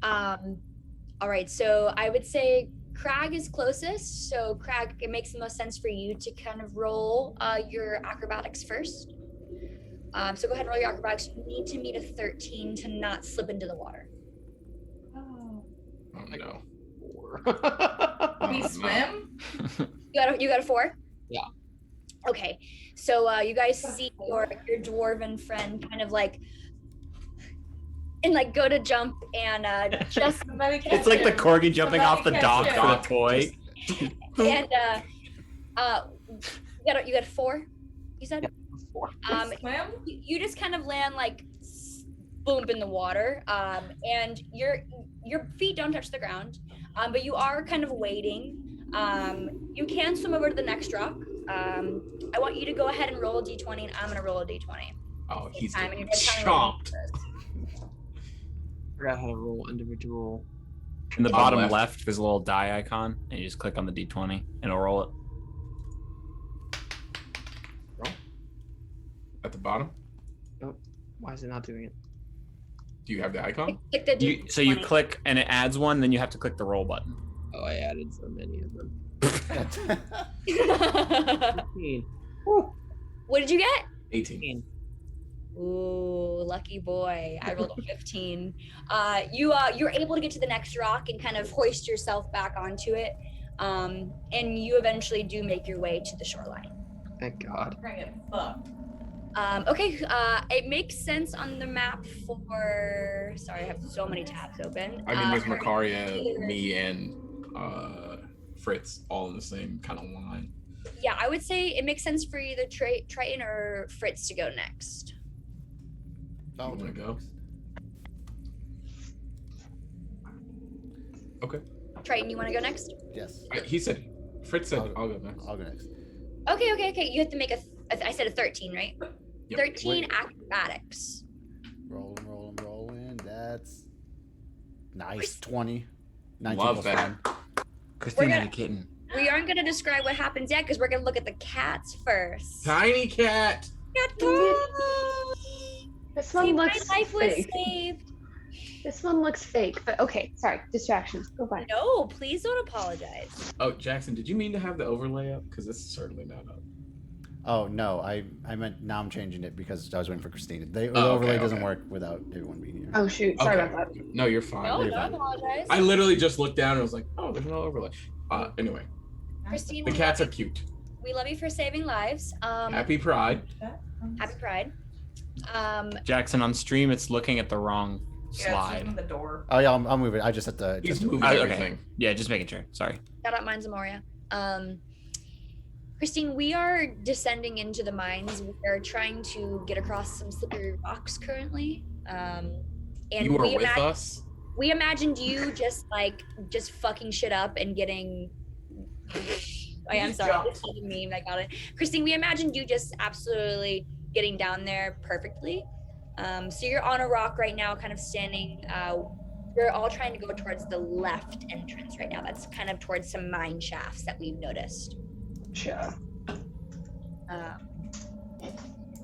All right. So I would say Crag is closest. So Crag, it makes the most sense for you to kind of roll your acrobatics first. So go ahead and roll your acrobatics. You need to meet a 13 to not slip into the water. Oh. Oh no. Can you no. swim? You got a 4? Yeah. Okay. So you guys see your dwarven friend kind of like and like go to jump and just Somebody catch It's like the him. corgi jumping off the Somebody dock catch for him. the toy. and you got a 4. You said Swim? you just kind of land like boom in the water, and your feet don't touch the ground, but you are kind of wading. You can swim over to the next rock. I want you to go ahead and roll a d20, and I'm gonna roll a d20. Oh, he's Time, and getting you're gonna tell me what chomped. it is. Forgot how to roll individual. In the Bottom bottom left. left, there's a little die icon, and you just click on the d20, and it'll roll it. At the bottom. Why is it not doing it? Do you have the icon? Click the d20. So you click, and it adds one, then you have to click the roll button. Oh, I added so many of them. 15. What did you get? 18. Ooh, lucky boy. I rolled a 15. You're able to get to the next rock and kind of hoist yourself back onto it. And you eventually do make your way to the shoreline. Thank God. We're gonna get fucked. Okay, it makes sense on the map for. Sorry, I have so many tabs open. I mean, there's for Macaria, either- me, and Fritz all in the same kind of line. Yeah, I would say it makes sense for either Triton or Fritz to go next. Oh, You wanna go? Okay. Triton, you want to go next? Yes. He said. Fritz said, I'll- "I'll go next." I'll go next. Okay. You have to make I said a 13, right? Yep. 13 Wait. acrobatics. Rolling. That's nice. 20. 19 Love plus that. 1. Christina gonna- the kitten. We aren't going to describe what happens yet because we're going to look at the cats first. Tiny cat. This See, one my looks life was fake. saved. This one looks fake, but okay. Sorry, distractions. Go by. No, please don't apologize. Oh, Jackson, did you mean to have the overlay up? Because it's certainly not up. Oh no, I meant now I'm changing it because I was waiting for Christina. The Oh, overlay okay, doesn't okay. work without everyone being here. Oh shoot, sorry Okay. about that. No, you're fine. No, you're don't fine. apologize. I literally just looked down and was like, "Oh, there's no overlay." Anyway, Christine, the cats are cute. we love you for saving lives. Happy Pride. Happy Pride. Jackson, on stream, it's looking at the wrong slide. Yeah, the door. Oh yeah, I'll move it. I just have to. He's Just moving okay. everything. Yeah, just making sure. Sorry. Shout out Mines of Moria. Christine, we are descending into the mines. We are trying to get across some slippery rocks currently. And You were we with imagine- us. We imagined you just fucking shit up and getting. I am sorry. Jumped. This is a meme. I got it. Christine, we imagined you just absolutely getting down there perfectly. So you're on a rock right now, kind of standing. We're all trying to go towards the left entrance right now. That's kind of towards some mine shafts that we've noticed. Sure.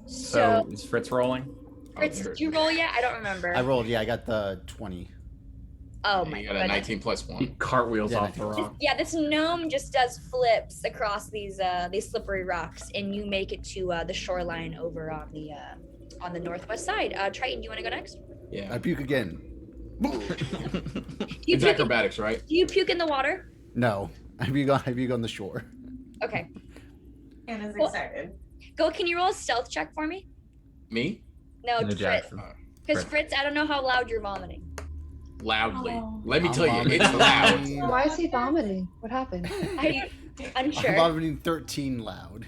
So is Fritz rolling? Fritz, did you roll yet? I don't remember. I rolled. Yeah, I got the 20. Oh Yeah, my you got a goodness. 19 plus He 1. cartwheels Yeah, off the This- rock. yeah, this gnome just does flips across these slippery rocks, and you make it to the shoreline over on the northwest side. Triton, do you want to go next? Yeah. I puke again. Do you, It's puke, acrobatics, right? do you puke in the water? No. Have you gone the shore? Okay. And is Well- excited. Go. Can you roll a stealth check for me? Me? No, No, Fritz. Jackson. Because Fritz, I don't know how loud you're vomiting. Loudly. Oh. Let me I'm tell you, it's vomiting. loud. Why is he vomiting? What happened? I'm I'm unsure. vomiting 13 loud.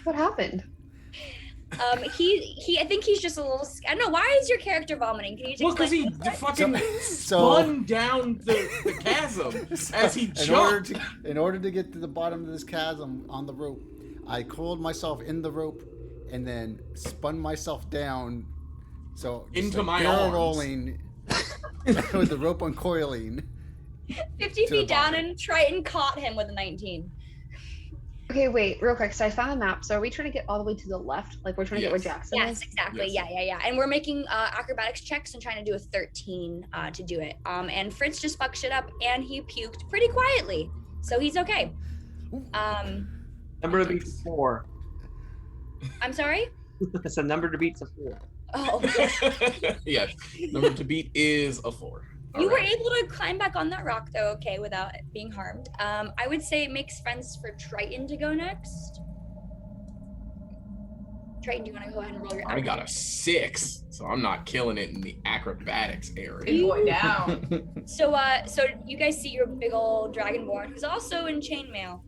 What happened? He. I think he's just a little. I don't know. Why is your character vomiting? Can you just Well, because he explain? fucking So- spun down the chasm as he jumped. in order to get to the bottom of this chasm on the rope, I coiled myself in the rope and then spun myself down. So just Into like my barrel arms. rolling with the rope uncoiling. 50 to the feet down, bottom. and Triton caught him with a 19. Okay, wait, real quick. So I found a map. So are we trying to get all the way to the left? Like we're trying to get where Yes. Jackson Yes, is? exactly. Yes. Yeah. And we're making acrobatics checks and trying to do a 13 to do it. And Fritz just fucked shit up and he puked pretty quietly, so he's okay. Number to beat 4. I'm sorry. It's a number to beat 4. Oh, Yes. Number to beat is a 4. you were Alright. able to climb back on that rock though, okay, without being harmed. I would say it makes sense for Triton to go next. Triton, do you want to go ahead and roll your? I got a 6, so I'm not killing it in the acrobatics area. Big boy down. So you guys see your big old dragonborn, who's also in chainmail.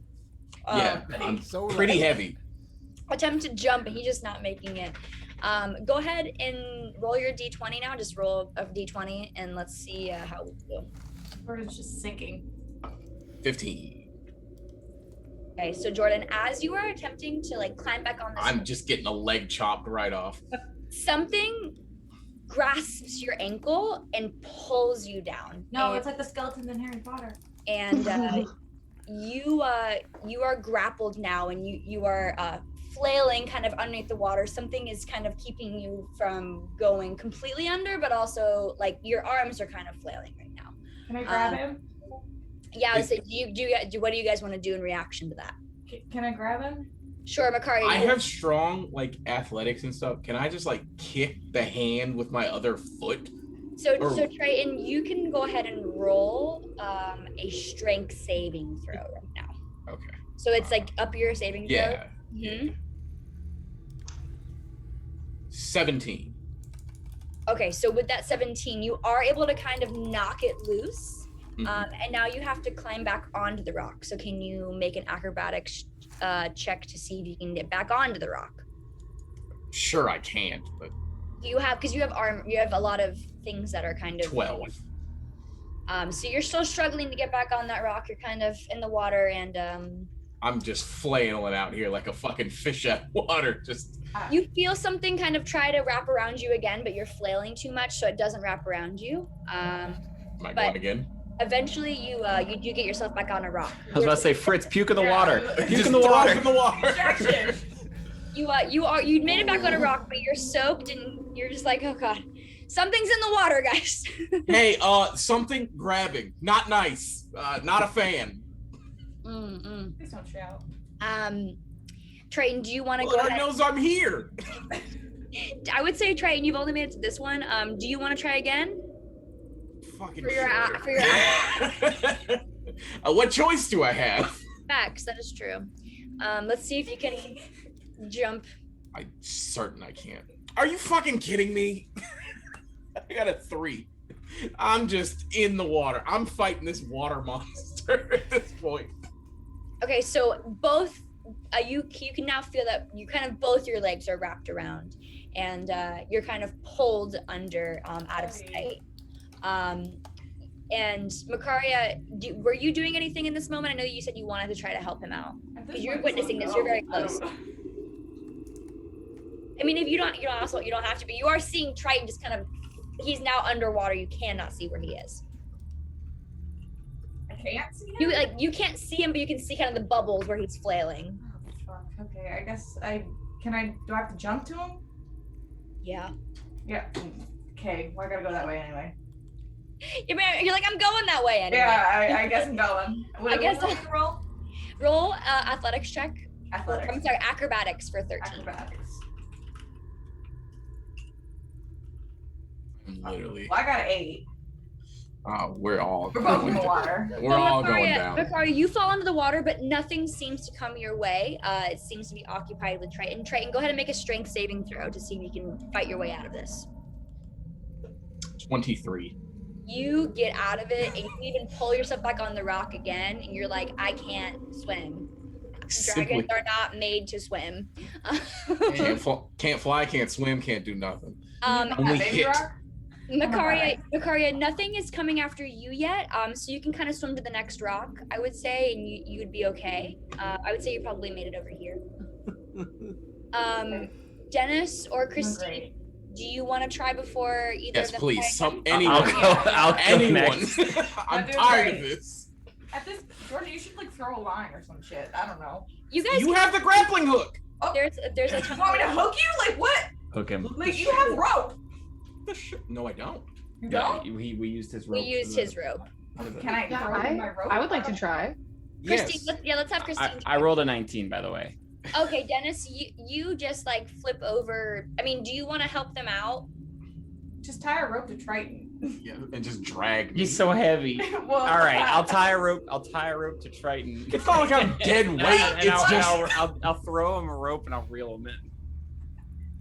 Yeah, I'm So pretty loud. heavy. Attempt to jump, and he's just not making it. Go ahead and roll your d20 now. Just roll a d20, and let's see how we do. Or it's just sinking. 15. Okay, so Jordan, as you are attempting to like climb back on this, I'm just getting a leg chopped right off. something grasps your ankle and pulls you down. No, and, it's like the skeleton in Harry Potter. and you are grappled now, and you are flailing kind of underneath the water. Something is kind of keeping you from going completely under, but also like your arms are kind of flailing right now. Can I grab him? Yeah, so what do you guys want to do in reaction to that? Can I grab him? Sure, Makari. I have strong like athletics and stuff. Can I just like kick the hand with my other foot? So or- Triton, you can go ahead and roll a strength saving throw right now. Okay. So it's like up your saving throw. Yeah. Mhm. 17. Okay, so with that 17, you are able to kind of knock it loose. Mhm. And now you have to climb back onto the rock. So can you make an acrobatics check to see if you can get back onto the rock? Sure, I can't, but You have, because you have a lot of things that are kind of 12. So you're still struggling to get back on that rock. You're kind of in the water, and I'm just flailing out here like a fucking fish out of water. Just you feel something kind of try to wrap around you again, but you're flailing too much, so it doesn't wrap around you. am I But- going again? Eventually, you do get yourself back on a rock. I was about to say, Fritz, puke in the water. Puke Just in the throw water. it in the water. Distraction. You made it back on a rock, but you're soaked, and you're just like, oh god, something's in the water, guys. Hey, something grabbing. Not nice. Not a fan. Please don't shout. Triton, do you want to Well, go it ahead? knows I'm here. I would say Triton, you've only made it to this one. Do you want to try again? Fucking For your sure. for your What choice do I have? facts, that is true. Let's see if you can jump. I'm certain I can't. Are you fucking kidding me? I got a 3. I'm just in the water. I'm fighting this water monster at this point. Okay, so both you can now feel that you kind of both your legs are wrapped around, and you're kind of pulled under out of sight. And Makaria, were you doing anything in this moment? I know you said you wanted to try to help him out. At Because you're point, witnessing this, you're very close. I mean, if you don't have to be. You are seeing Triton just kind of. He's now underwater. You cannot see where he is. I can't see him. You can't see him, but you can see kind of the bubbles where he's flailing. Oh, fuck. Okay, I guess do I have to jump to him? Yeah. Yeah. Okay, well, I gotta go that way anyway. You're like, I'm going that way anyway. Yeah, I guess I'm going. I guess what do I roll. Roll athletics check. Athletics. I'm sorry, acrobatics for 13. Acrobatics. Literally. Well, I got an 8. We're all We're both in going the down. water. We're all going down. Makaria, you fall into the water, but nothing seems to come your way. It seems to be occupied with Triton. Triton, go ahead and make a strength saving throw to see if you can fight your way out of this. 23. You get out of it, and you even pull yourself back on the rock again, and you're like, I can't swim. Simply Dragons are not made to swim. can't fly, can't swim, can't do nothing. That Only baby hit. rock? Makaria, nothing is coming after you yet. So you can kind of swim to the next rock, I would say, and you would be okay. I would say you probably made it over here. Dennis or Christine, Great. do you want to try before either Yes, of them? please. try again? Anyone. I'll go Anyone. next. I'm I'm doing tired great. of this. At this, Jordan, you should like throw a line or some shit. I don't know. You guys, You have the grappling hook. there's a You ton want me to of hook you? Like what? Hook him. Like you have rope. No, I don't. You Yeah, don't? we used his rope. we used his rope. Can I Yeah, throw in my rope? I would like to try. Christine, Yes. let's have Christine. I rolled a 19, by the way. Okay, Dennis, you just like flip over. I mean, do you want to help them out? Just tie a rope to Triton. Yeah, and just drag me. He's so heavy. Well, All right, I'll tie a rope. I'll tie a rope to Triton. It's not like I'm dead weight. And It's I'll throw him a rope and I'll reel him in.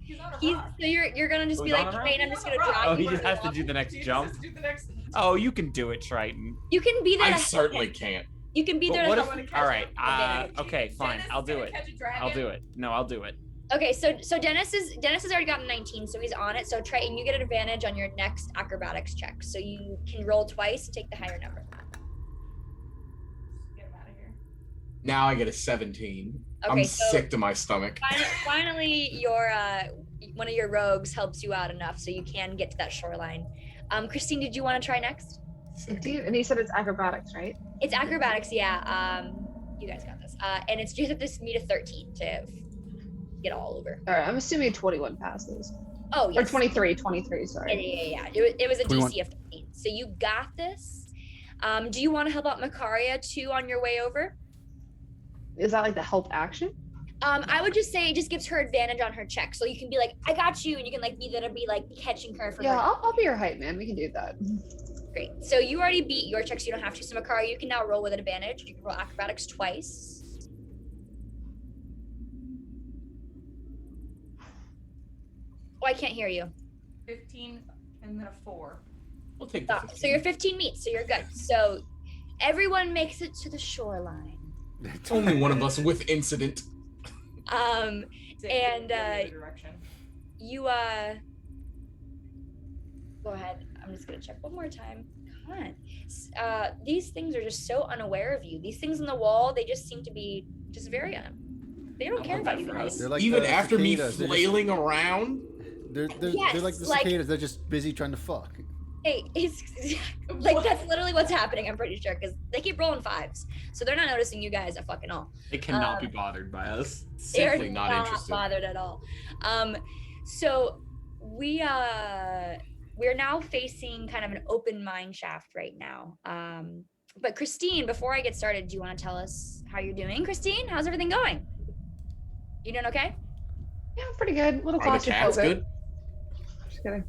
He's on a He's, rock. so you're gonna just Oh, be he's like, on a rock? Triton, I'm just gonna He's on a drag rock. Oh, he you. just has to do the next He jump. just has to do the next. Oh, you can do it, Triton. You can be there. I to help certainly him. can't. You can be But there. what To if? help Someone him. catch All right. him. Okay, fine. Dennis I'll do gonna it. catch a dragon. I'll do it. No, I'll do it. Okay, so Dennis has already gotten 19, so he's on it. So Triton, you get an advantage on your next acrobatics check. So you can roll twice, take the higher number. Get him out of here. Now I get a 17. Okay, I'm so sick to my stomach. finally your one of your rogues helps you out enough so you can get to that shoreline. Christine, did you want to try next? Indeed. And you said it's acrobatics, right? It's acrobatics, yeah. You guys got this. And it's just have to meet a 13 to get all over. All right. I'm assuming 21 passes. Oh, Or yes. 23, Yeah, sorry. yeah. It was a 21. DC of 13. So you got this. Do you want to help out Makaria too on your way over? Is that like the help action? I would just say it just gives her advantage on her check. So you can be like, I got you, and you can like be there to be like catching her for Yeah, her. I'll be your hype man. We can do that. Great. So you already beat your check, so you don't have to. So Makaria, you can now roll with an advantage. You can roll acrobatics twice. Oh, I can't hear you. 15 and then a 4. We'll take the So your 15 meets, so you're good. So everyone makes it to the shoreline. Only one of us with incident. And, Direction. You go ahead. I'm just gonna check one more time. Come on. These things are just so unaware of you. These things on the wall, they just seem to be just very they don't care about you guys. They're like Even the after me cicadas. They're just- flailing around. They're Yes, like the like- cicadas. They're just busy trying to fuck. Hey, it's like that's literally what's happening. I'm pretty sure because they keep rolling 5s, so they're not noticing you guys at fucking all. It cannot be bothered by us. They're Simply not interested. bothered at all. So we're now facing kind of an open mine shaft right now. But Christine, before I get started, do you want to tell us how you're doing? Christine, how's everything going? You doing okay? Yeah, pretty good. Little Are the cats claustrophobic. good? Just kidding.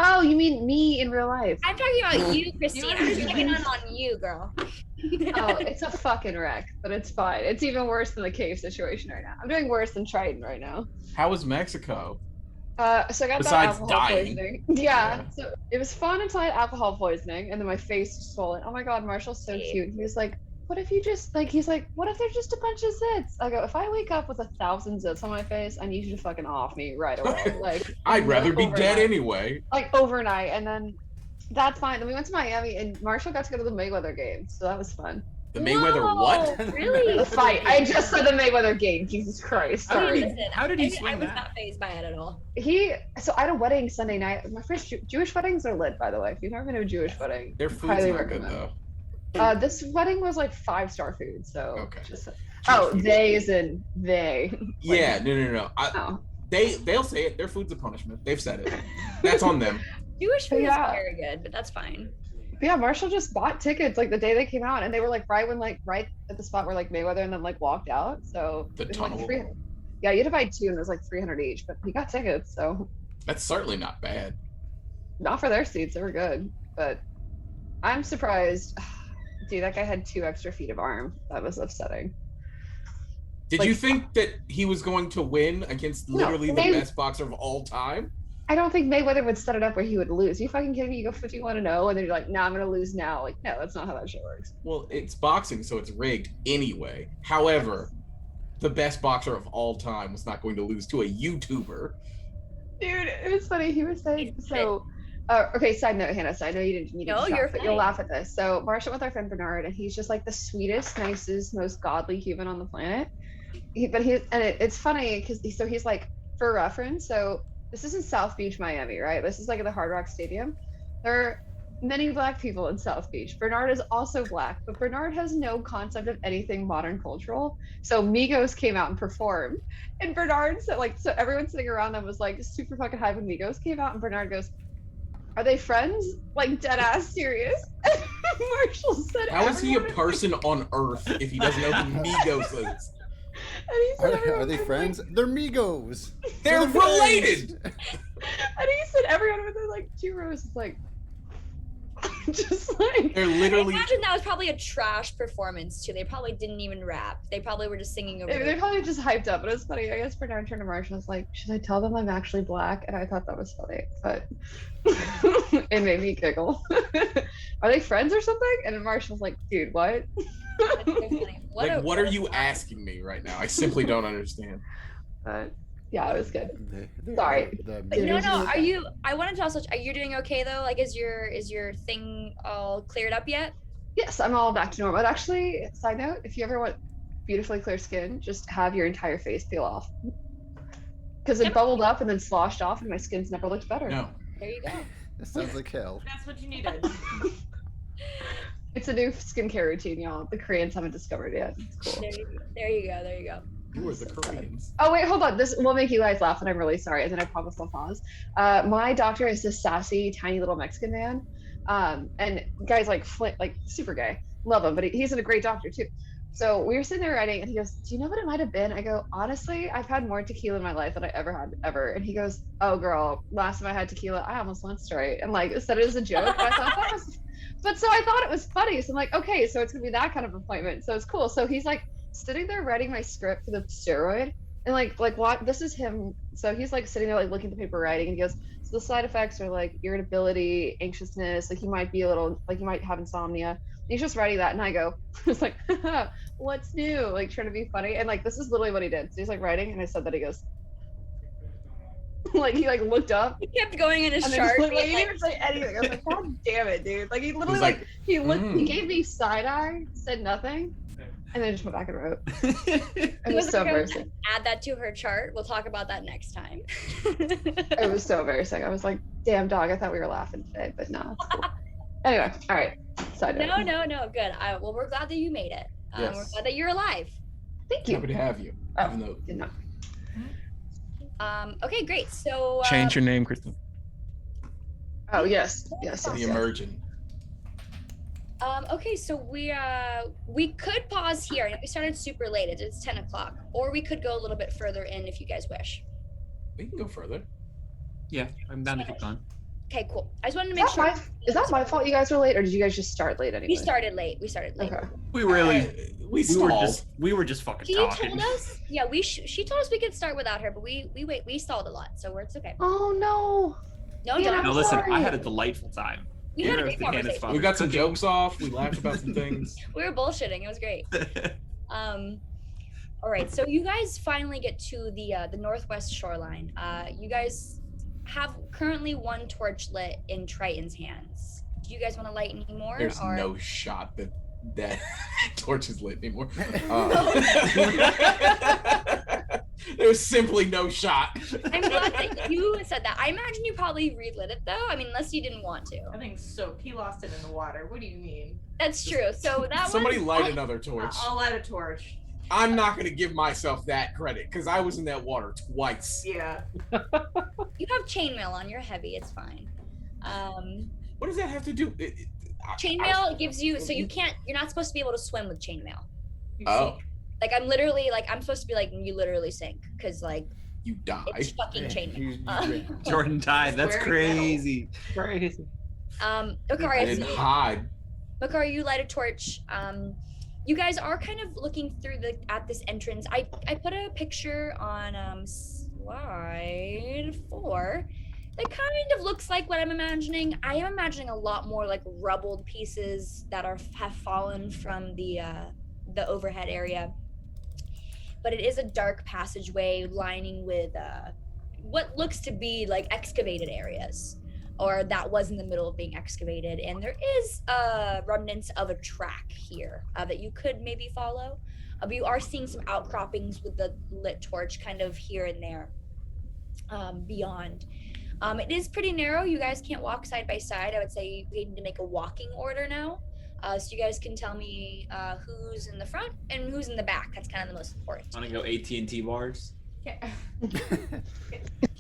Oh, you mean me in real life? I'm talking about you, Christine. You I'm and checking in on you, girl. Oh, it's a fucking wreck, but it's fine. It's even worse than the cave situation right now. I'm doing worse than Triton right now. How was Mexico? So I got that Besides alcohol dying. poisoning. Yeah. Yeah. So it was fun until I had alcohol poisoning, and then my face was swollen. Oh my god, Marshall's so cute. He was like, "What if you just like?" He's like, "What if there's just a bunch of zits?" I go, "If I wake up with 1,000 zits on my face, I need you to fucking off me right away." Like, I'd rather be dead overnight. anyway. Like overnight, and then that's fine. Then we went to Miami, and Marshall got to go to the Mayweather game, so that was fun. The Mayweather Whoa, what? Really? The fight. I just said the Mayweather game. Jesus Christ. Oh, Sorry. listen, How did he I swing was that? not phased by it at all. So I had a wedding Sunday night. My first Jewish weddings are lit, by the way. If you've never been to a Jewish wedding, Their food's highly not good recommend. though. This wedding was like 5-star food. So Okay. just they is in they. Yeah, no. Oh. They'll say it. Their food's a punishment. They've said it. That's on them. Jewish food Yeah. is very good, but that's fine. But yeah, Marshall just bought tickets like the day they came out, and they were like right at the spot where like Mayweather and then like walked out. So The it was, tunnel. yeah, you had to buy 2, and it was like 300 each, but he got tickets, so That's certainly not bad. not for their seats. They were good, but I'm surprised. Dude, that guy had 2 extra feet of arm. That was upsetting. Did Like- you think that he was going to win against No, literally the they- best boxer of all time? I don't think Mayweather would set it up where he would lose. Are you fucking kidding me? You go 51-0, and then you're like, "Nah, I'm gonna lose now." Like, no, that's not how that shit works. Well, it's boxing, so it's rigged anyway. However, the best boxer of all time was not going to lose to a YouTuber. Dude, it was funny. He was saying so. Okay, side note, Hannah. So I know you didn't need to No, shout, you're but you'll fine. laugh at this. So Marshall with our friend Bernard, and he's just like the sweetest, nicest, most godly human on the planet. It's funny because he's like, for reference, so this is in South Beach, Miami, right? This is like at the Hard Rock Stadium. many black people in South Beach. Bernard is also black, but Bernard has no concept of anything modern cultural. So Migos came out and performed, and Bernard said, like, so everyone sitting around them was like super fucking hype when Migos came out, and Bernard goes, "Are they friends? Like dead ass serious?" And Marshall said, How is he a "Everyone is person on Earth if he doesn't know who Migos is? And he said, Are "Everyone they was friends? like-" They're Migos. They're friends. related. And he said everyone with their like 2 rows is like, just like. They're I literally. imagine that was probably a trash performance too. They probably didn't even rap. They probably were just singing over. They're probably just hyped up, but it was funny. I guess Bernard turned to Marshall and was like, "Should I tell them I'm actually black?" And I thought that was funny, but it made me giggle. Are they friends or something? And then Marshall's like, "Dude, what?" That's so funny. What are you asking me right now? I simply don't understand. But yeah, it was good. They're Sorry. the But no, It no. was Are you? I wanted to also. Are you doing okay though? Like, is your thing all cleared up yet? Yes, I'm all back to normal. And actually, side note, if you ever want beautifully clear skin, just have your entire face peel off. Because it Yep. bubbled up and then sloshed off, and my skin's never looked better. No. There you go. That sounds like hell. That's what you needed. It's a new skincare routine, y'all. The Koreans haven't discovered it yet. It's cool. There you go. There you go. There you go. You are the Koreans. Oh wait, hold on. This will make you guys laugh, and I'm really sorry. And then I promise I'll pause. My doctor is this sassy, tiny little Mexican man, and guy's like super gay. Love him, but he's a great doctor too. So we were sitting there writing, and he goes, "Do you know what it might have been?" I go, "Honestly, I've had more tequila in my life than I ever had ever." And he goes, "Oh, girl, last time I had tequila, I almost went straight." And like said it as a joke. And I thought that was, but so I thought it was funny. So I'm like, okay, so it's gonna be that kind of appointment. So it's cool. So he's like sitting there writing my script for the steroid, and like what? This is him. So he's like sitting there like looking at the paper writing, and he goes, "So the side effects are like irritability, anxiousness. Like you might be a little like you might have insomnia." He's just writing that, and I go, it's like, "What's new?" Like trying to be funny, and like this is literally what he did. So he's like writing, and I said that. He goes, like he like looked up, He kept going in his and then chart. just, like, he being didn't like, even say anything. I was like, "God damn it, dude!" Like he literally He's like, like, he looked, he "Mm." gave me side eye, said nothing, and then just went back and wrote. It He was was so like, embarrassing. add that to her chart. We'll talk about that next time. It was so embarrassing. I was like, "Damn dog!" I thought we were laughing today, but no. It's cool. Anyway, all right. Side note. No. Good. Well, we're glad that you made it. We're Yes. glad that you're alive. Thank you. Happy to have you. Oh. Even though Did not. Okay, great. So Change your name, Kristen. Oh yes, yes, the yes, yes. emergent. Okay, so we could pause here. I know we started super late. It's 10 o'clock, or we could go a little bit further in if you guys wish. We can go further. Yeah, I'm down to keep going. Okay, cool. I just wanted to Is make that, sure. is that my fault? You guys were late, or did you guys just start late anyway? We started late. Okay. We really, We we were stalled. just fucking She talking. told us. Yeah, she told us we could start without her, but we stalled a lot, so it's okay. Oh no. No, Yeah, don't. No, listen, I sorry. had a delightful time. We had a great Interesting, and it's conversation. fun. We got some jokes off. We laughed about some things. We were bullshitting. It was great. All right, so you guys finally get to the northwest shoreline. You guys have currently one torch lit in Triton's hands. Do you guys want to light any more? There's or... no shot that torch is lit anymore. There's simply no shot. I'm glad that you said that. I imagine you probably relit it though. I mean, unless you didn't want to. That thing's soaked. He lost it in the water. What do you mean? That's true. So that Somebody was light another torch. I'll light a torch. I'm not gonna give myself that credit because I was in that water twice. Yeah. you have chainmail on. You're heavy. It's fine. What does that have to do? Chainmail gives you so you can't. You're not supposed to be able to swim with chainmail. You Oh, see? Like I'm literally like I'm supposed to be like you literally sink because like you died. it's fucking chainmail. You Uh, drink. Jordan died. That's Square metal. crazy. Crazy. I Makari, didn't hide. Makari, you light a torch. You guys are kind of looking through at this entrance. I put a picture on slide 4 that kind of looks like what I'm imagining. I am imagining a lot more like rubbled pieces that have fallen from the overhead area. But it is a dark passageway lining with what looks to be like excavated areas, or that was in the middle of being excavated. And there is remnants of a track here that you could maybe follow. But you are seeing some outcroppings with the lit torch kind of here and there beyond. It is pretty narrow. You guys can't walk side by side. I would say we need to make a walking order now. So you guys can tell me who's in the front and who's in the back. That's kind of the most important. Want to go AT&T bars? Can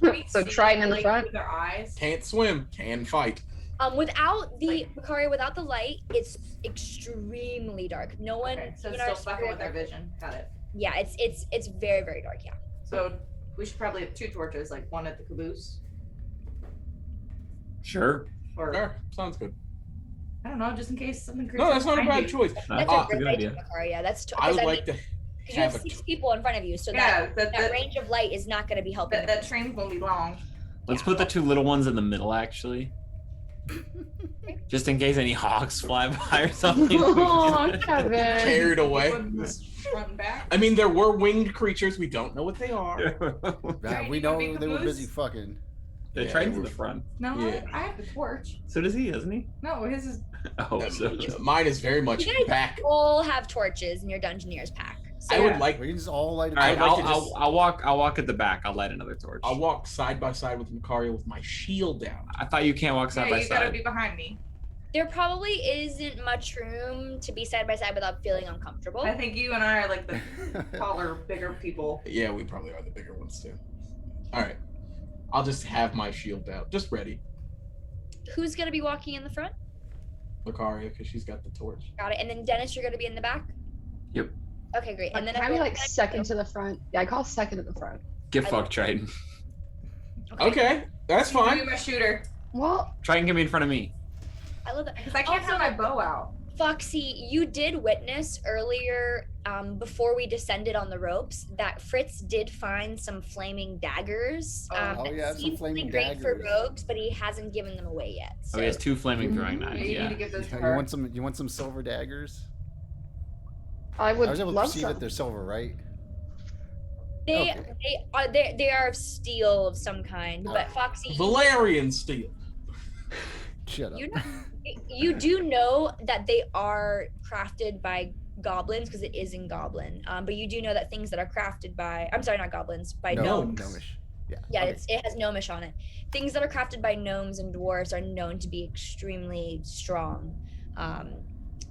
we So see, Triton in the like, front? with our eyes? Can't swim, can fight. Without the Macaria, without the light, it's extremely dark. No one, Okay, so even it's our still fucking with spirit- our vision. Got it. Yeah, it's very very dark. Yeah. So we should probably have 2 torches, like one at the caboose, Sure. or Sure, sounds good. I don't know, just in case something creeps No, up that's not a behind bad you. choice. That's That's a a great good idea, idea. Macaria. That's I would like to because you have have a 6 people in front of you, so Yeah, that range of light is not going to be helping. that train won't be long. Let's put the 2 little ones in the middle, actually. Just in case any hawks fly by or something. Oh, Kevin. carried away. Front and back. I mean, there were winged creatures. We don't know what they are. Yeah, we you gonna know be they were caboose? busy fucking. The Yeah, train's we're- in the front. No, Yeah. I have the torch. So does he, doesn't he? No, his is. Oh, so Mine is very much You guys back. all have torches in your Dungeoneer's pack. So I would like. We can just all light it. All right, I'd like I'll, to just- I'll walk at the back. I'll light another torch. I'll walk side by side with Macaria with my shield down. I thought you can't walk Yeah, side by you gotta side. be behind me. there probably isn't much room to be side by side without feeling uncomfortable. I think you and I are like the taller, bigger people. Yeah, we probably are the bigger ones too. All right, I'll just have my shield out, just ready. Who's going to be walking in the front? Macaria, because she's got the torch. Got it. And then Dennis, you're going to be in the back? Yep. Okay, great. And then Can I be everyone- like second to the front? Yeah, I call second to the front. Get I- fucked, Triton. Okay, that's You fine. be my shooter. Well, Triton, get me in front of me. I love that. Because I can't Also- have my bow out. Foxy, you did witness earlier, before we descended on the ropes, that Fritz did find some flaming daggers. Oh, that yeah, some seem flaming really great for daggers. rogues, but he hasn't given them away yet. So Oh, he has 2 flaming throwing Yeah, knives. you need Yeah. to give those to You her. want some? You want some silver daggers? I would I was able to love see some. that they're silver, right? they Okay. they are of steel of some kind. But Ah. Foxy, Valerian steel. Shut up. You you do know that they are crafted by goblins because it is in Goblin. But you do know that things that are crafted by not goblins, by no, gnomes. gnomish. Yeah. Yeah, okay. it has gnomish on it. Things that are crafted by gnomes and dwarves are known to be extremely strong,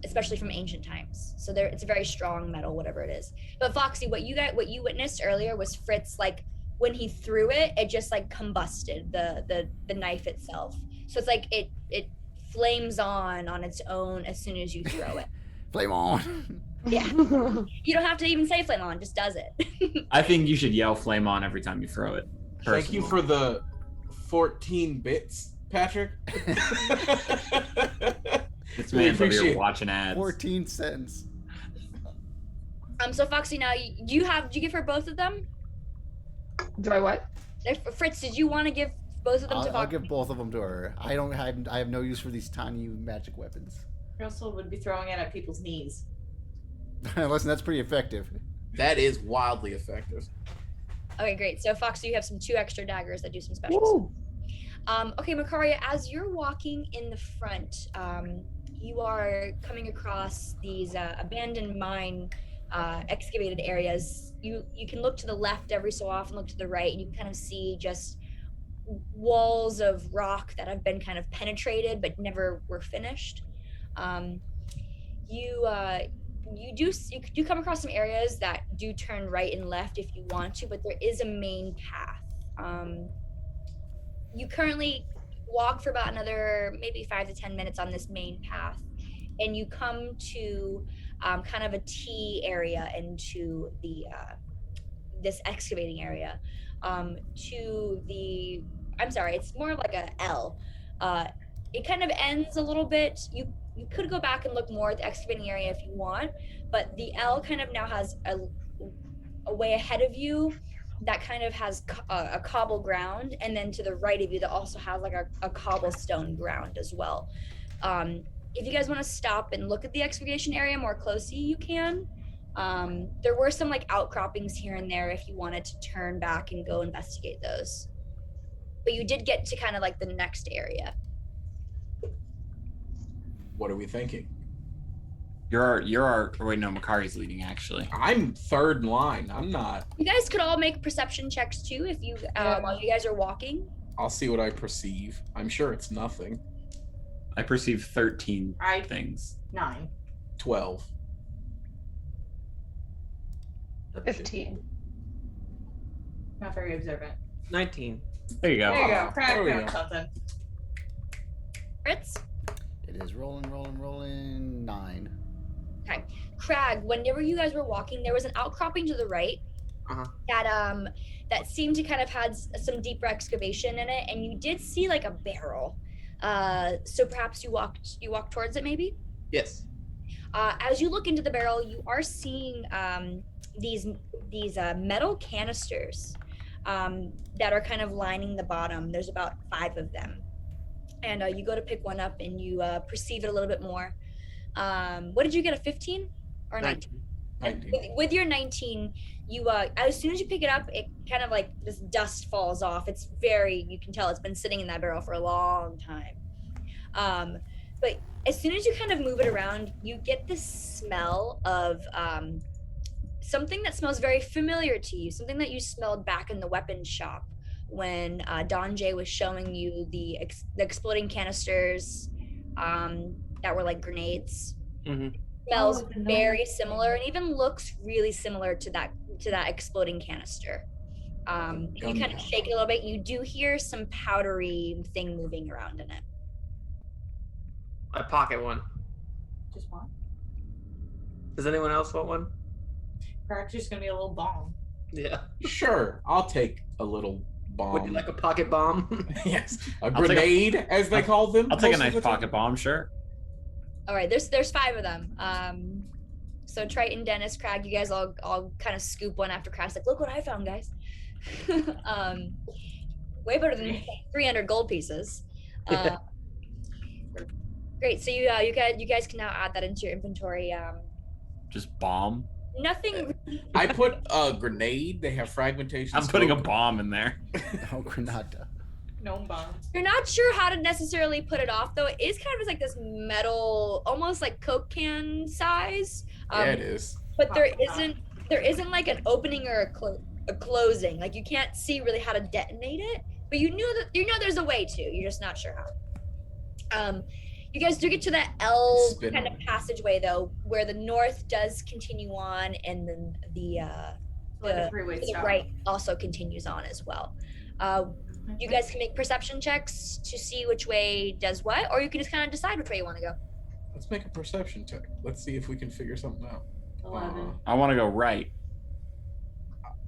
especially from ancient times. So it's a very strong metal, whatever it is. But Foxy, what you witnessed earlier was Fritz, like when he threw it, it just like combusted the knife itself. So it's like it flames on its own as soon as you throw it. Flame on. Yeah, you don't have to even say flame on, just does it. I think you should yell flame on every time you throw it. Thank you personally. for the 14 bits, Patrick. This We man's over appreciate here it. watching ads. 14 cents. So Foxy, now do you give her both of them? Do I what? Fritz, did you want to give both of them to I'll Foxy? give both of them to her. I have no use for these tiny magic weapons. Russell would be throwing it at people's knees. Listen, that's pretty effective. That is wildly effective. Okay, great. So Foxy, you have 2 extra daggers that do some special Woo. stuff. Okay, Macaria, as you're walking in the front, you are coming across these abandoned mine excavated areas. You can look to the left every so often, look to the right, and you can kind of see just walls of rock that have been kind of penetrated but never were finished. You do come across some areas that do turn right and left if you want to, but there is a main path. You currently walk for about another maybe 5 to 10 minutes on this main path, and you come to kind of a T area into the this excavating area. It's more like a L. It kind of ends a little bit. You could go back and look more at the excavating area if you want, but the L kind of now has a way ahead of you that kind of has a cobble ground, and then to the right of you that also has like a cobblestone ground as well. If you guys want to stop and look at the excavation area more closely, you can. There were some like outcroppings here and there if you wanted to turn back and go investigate those. But you did get to kind of like the next area. What are we thinking? Wait, no, Makari's leading actually. I'm third in line. I'm not. You guys could all make perception checks too if you while you guys are walking. I'll see what I perceive. I'm sure it's nothing. I perceive 13 I things. 9. 12. 15. Not very observant. 19. There you go. There you Oh, go. Crack there we found go. something. Fritz? It is rolling. 9. Crag, whenever you guys were walking, there was an outcropping to the right Uh-huh. that seemed to kind of had some deeper excavation in it, and you did see like a barrel. So perhaps you walked towards it, maybe. Yes. As you look into the barrel, you are seeing these metal canisters that are kind of lining the bottom. There's about 5 of them, and you go to pick one up, and you perceive it a little bit more. What did you get? A 15 or 19? 19. With your 19, you as soon as you pick it up, it kind of like this dust falls off. It's you can tell it's been sitting in that barrel for a long time. But as soon as you kind of move it around, you get this smell of something that smells very familiar to you, something that you smelled back in the weapons shop when Don J was showing you the exploding canisters that were like grenades. Mm-hmm. Smells Oh, the very noise. similar and even looks really similar to that exploding canister. You kind of Gunpowder. shake it a little bit. You do hear some powdery thing moving around in it. I pocket one. Just one. Does anyone else want one? Crack's just gonna be a little bomb. Yeah. Sure, I'll take a little bomb. Would you like a pocket bomb? Yes, a I'll take a- grenade, as they call them. I'll take a most of nice the time. pocket bomb, sure. All right, there's 5 of them. So Triton, Dennis, Crag, you guys all kind of scoop one after Crag's like, look what I found, guys. Way better than 300 gold pieces. Great. So you guys can now add that into your inventory. Just bomb. Nothing. I put a grenade. They have fragmentation. I'm putting a scope. bomb in there. Oh, Granada. No bombs. You're not sure how to necessarily put it off, though. It is kind of like this metal, almost like Coke can size. Yeah, it is. But there isn't like an opening or a closing. Like you can't see really how to detonate it, but you know there's a way to. You're just not sure how. You guys do get to that L Spin kind on of it. passageway though, where the north does continue on, and then Like a the three-way to the stop. right also continues on as well. You guys can make perception checks to see which way does what, or you can just kind of decide which way you want to go. Let's make a perception check. Let's see if we can figure something out. 11. I want to go right.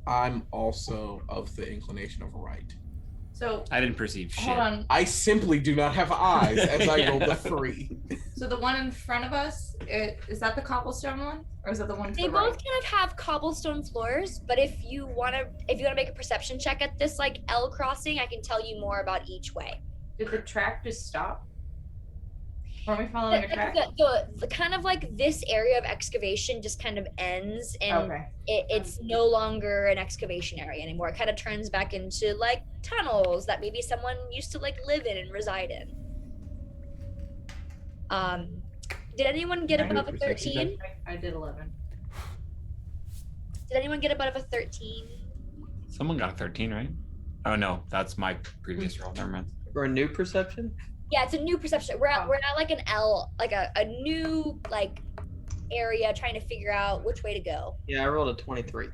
I'm also of the inclination of right. So I didn't perceive shit. hold on. I simply do not have eyes as I Yeah. rolled a 3. So the one in front of us, is that the cobblestone one, or is that the one to They the both right? kind of have cobblestone floors, but if you wanna make a perception check at this like L crossing, I can tell you more about each way. Did the track just stop? Or are we following a track? The kind of like this area of excavation just kind of ends, and Okay. it's no longer an excavation area anymore. It kind of turns back into like tunnels that maybe someone used to like live in and reside in. Did anyone get Can I above a do a perception 13? I did 11. Did anyone get above a 13? Someone got a 13, right? Oh no, that's my previous roll. Never mind. Or a new perception? Yeah, it's a new perception. We're at like an L, like a new like area trying to figure out which way to go. Yeah, I rolled a 23.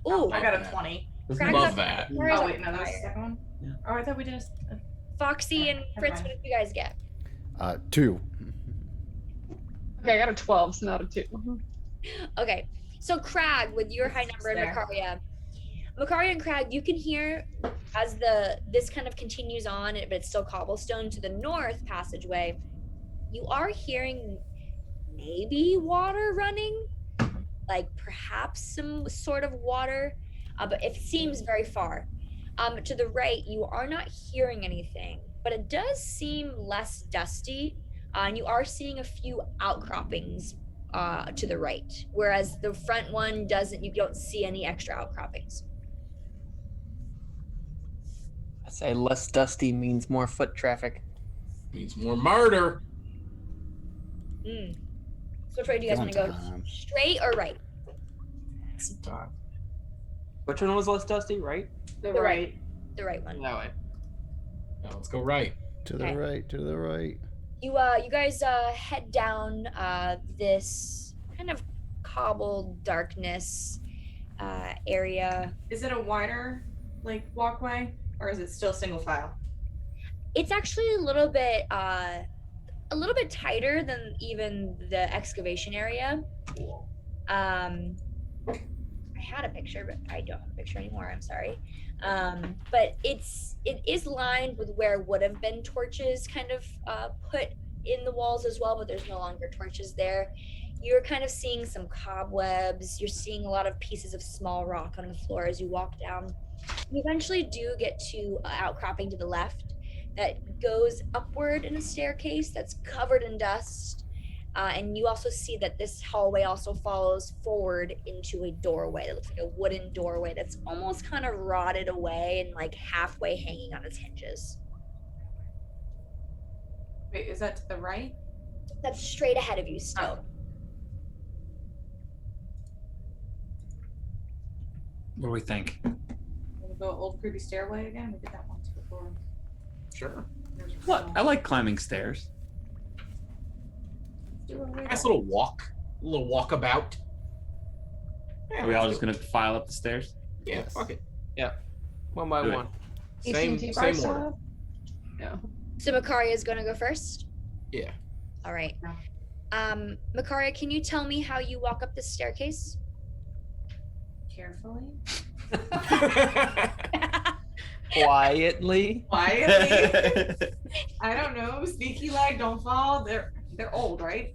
Ooh, I got a 20. Crack Love up- that. Where is Oh our wait, no, that was the fire? second one. Yeah. Oh, I thought we did Foxy and Never Fritz, mind. what did you guys get? 2. Okay, I got a 12, so not a 2. Okay, so Crag with your high number and There. Makaria and Crag, you can hear as this kind of continues on, but it's still cobblestone to the north passageway. You are hearing maybe water running, like perhaps some sort of water, but it seems very far. To the right, you are not hearing anything, but it does seem less dusty, and you are seeing a few outcroppings to the right, whereas the front one doesn't. You don't see any extra outcroppings. I say less dusty means more foot traffic. Means more murder. So which way do you guys want to go? Straight or right? Which one was less dusty, right? the The right. The right one. That way. Now let's go right. To the Okay. right, to the right. You guys head down this kind of cobbled darkness area. Is it a wider like walkway, or is it still single file? It's actually a little bit tighter than even the excavation area. I had a picture, but I don't have a picture anymore. I'm sorry. But it is lined with where would have been torches kind of put in the walls as well, but there's no longer torches there. You're kind of seeing some cobwebs. You're seeing a lot of pieces of small rock on the floor as you walk down. You eventually do get to outcropping to the left that goes upward in a staircase that's covered in dust. And you also see that this hallway also follows forward into a doorway that looks like a wooden doorway that's almost kind of rotted away and like halfway hanging on its hinges. Wait, is that to the right? That's straight ahead of you still. What do we think? We'll go old creepy stairway again. We did that once before. Sure. What? I like climbing stairs. Nice little walkabout. Yeah, Are we all let's just do gonna file up the stairs? it. Yeah, Yes. fuck it. One by Do it. one. Same AT&T bar order. style? Yeah. So Makaria is going to go first. Yeah. All right. Yeah. Makaria, can you tell me how you walk up this staircase? Carefully. Quietly. Quietly. I don't know. Sneaky like, don't fall. They're old, right?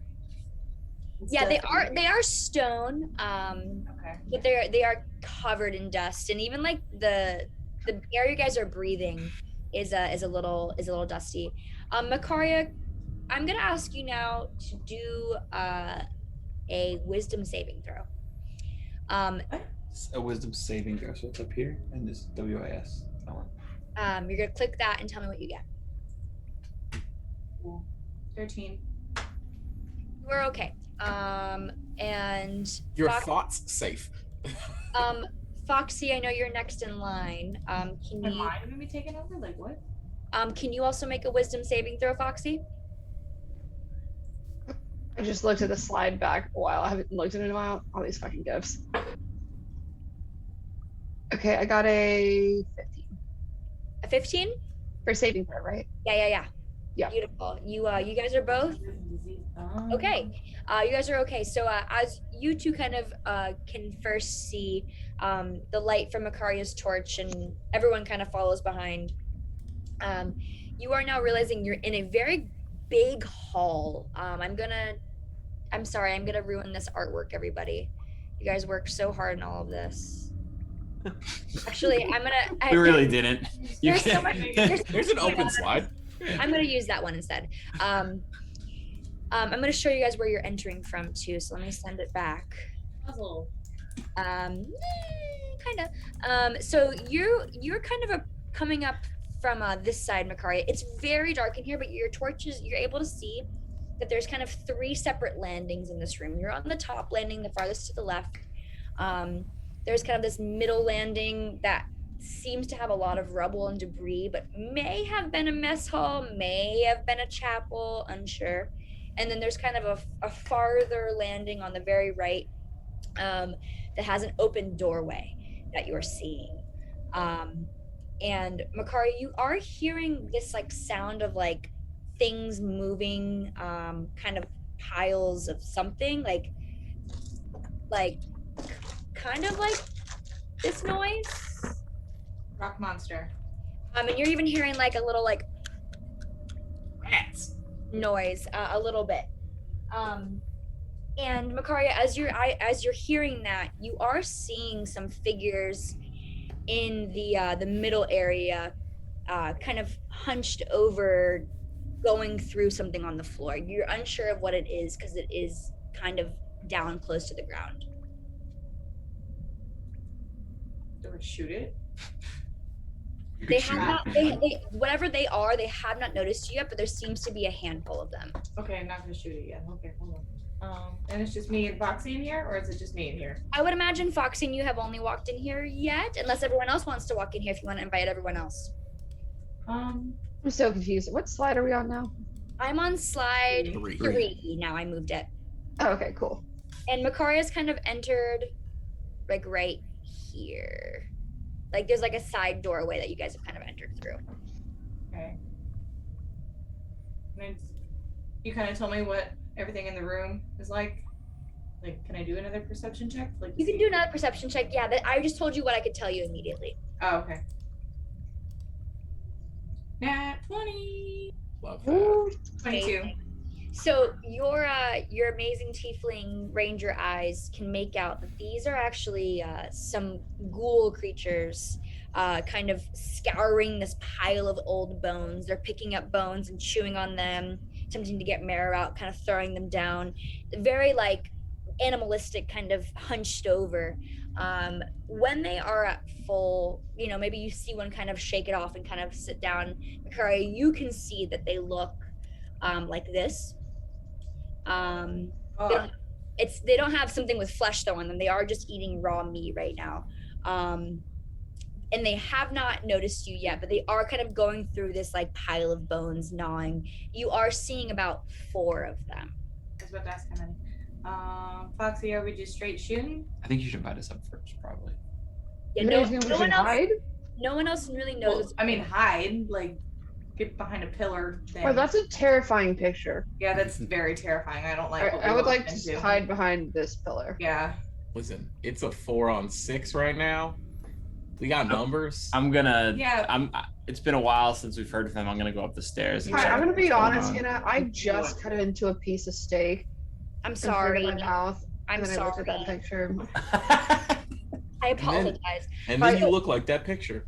It's Yeah, they dusty. are stone. Okay. But they are covered in dust, and even like the air you guys are breathing is a little dusty. Makaria, I'm gonna ask you now to do a wisdom saving throw. It's a wisdom saving throw, so it's up here, and this WIS. That one. You're gonna click that and tell me what you get. 13. We're okay. And Your Fox- thoughts safe. Foxy, I know you're next in line. Can Am you I gonna be taken over? Like what? can you also make a wisdom saving throw, Foxy? I just looked at the slide back a while. I haven't looked at it in a while. All these fucking gifts. Okay, I got a 15 A 15? for saving throw, right? Yeah. Yeah. Beautiful. You guys are both okay. You guys are okay. So as you two kind of can first see the light from Makaria's torch, and everyone kind of follows behind. You are now realizing you're in a very big hall. I'm gonna ruin this artwork, everybody. You guys worked so hard on all of this. Actually, We really didn't. You There's so can't. much- There's an open slide. I'm gonna use that one instead. I'm gonna show you guys where you're entering from too. So let me send it back. Puzzle. Kind of. So you're kind of coming up from this side, Makaria. It's very dark in here, but your torches, you're able to see that there's kind of 3 separate landings in this room. You're on the top landing, the farthest to the left. There's kind of this middle landing that seems to have a lot of rubble and debris, but may have been a mess hall, may have been a chapel, unsure. And then there's kind of a farther landing on the very right that has an open doorway that you're seeing. And Makaria, you are hearing this like sound of like things moving, kind of piles of something, like kind of like this noise. Rock monster. And you're even hearing like a little like Rats. noise, a little bit. And Makaria, as you're hearing that, you are seeing some figures in the middle area, kind of hunched over, going through something on the floor. You're unsure of what it is because it is kind of down close to the ground. Do we shoot it? You They could have shoot not, it. they whatever they are, they have not noticed you yet, but there seems to be a handful of them. Okay, I'm not gonna shoot it yet. Okay, hold on. And it's just me and Foxy in here, or is it just me in here? I would imagine Foxy and you have only walked in here yet, unless everyone else wants to walk in here if you want to invite everyone else. I'm so confused. What slide are we on now? I'm on slide Three. 3. Now I moved it. Oh, okay, cool. And Makaria's kind of entered like right here. Like there's like a side doorway that you guys have kind of entered through. Okay. You kind of told me what everything in the room is like. Like, can I do another perception check? Like, You can do another perception check. Yeah, I just told you what I could tell you immediately. Oh, okay. Nat 20. Love that. Ooh, 22. Amazing. So your amazing tiefling ranger eyes can make out that these are actually some ghoul creatures kind of scouring this pile of old bones. They're picking up bones and chewing on them, attempting to get marrow out, kind of throwing them down. Very like animalistic, kind of hunched over. When they are at full, maybe you see one kind of shake it off and kind of sit down. Makaria, you can see that they look like this. They don't have something with flesh though on them. They are just eating raw meat right now. And they have not noticed you yet, but they are kind of going through this like pile of bones, gnawing. You are seeing about 4 of them. I was about to ask how many. Foxy, are we just straight shooting? I think you should invite us up first, probably. Yeah, you no, guys think we no should one else. hide? No one else really Well, knows. I mean, hide. Like, get behind a pillar thing. Oh, that's a terrifying picture. Yeah, that's very terrifying. I don't like. what we I would walked like to into. hide behind this pillar. Yeah. Listen, it's a 4-on-6 right now. We got numbers. I'm gonna. Yeah. It's been a while since we've heard of them. I'm gonna go up the stairs. And Hi, check I'm gonna what's be going honest, on. Hannah. I just cut into a piece of steak. I'm and put it sorry. in my mouth. I'm and then I looked at that sorry. picture. I apologize. And then you look like that picture.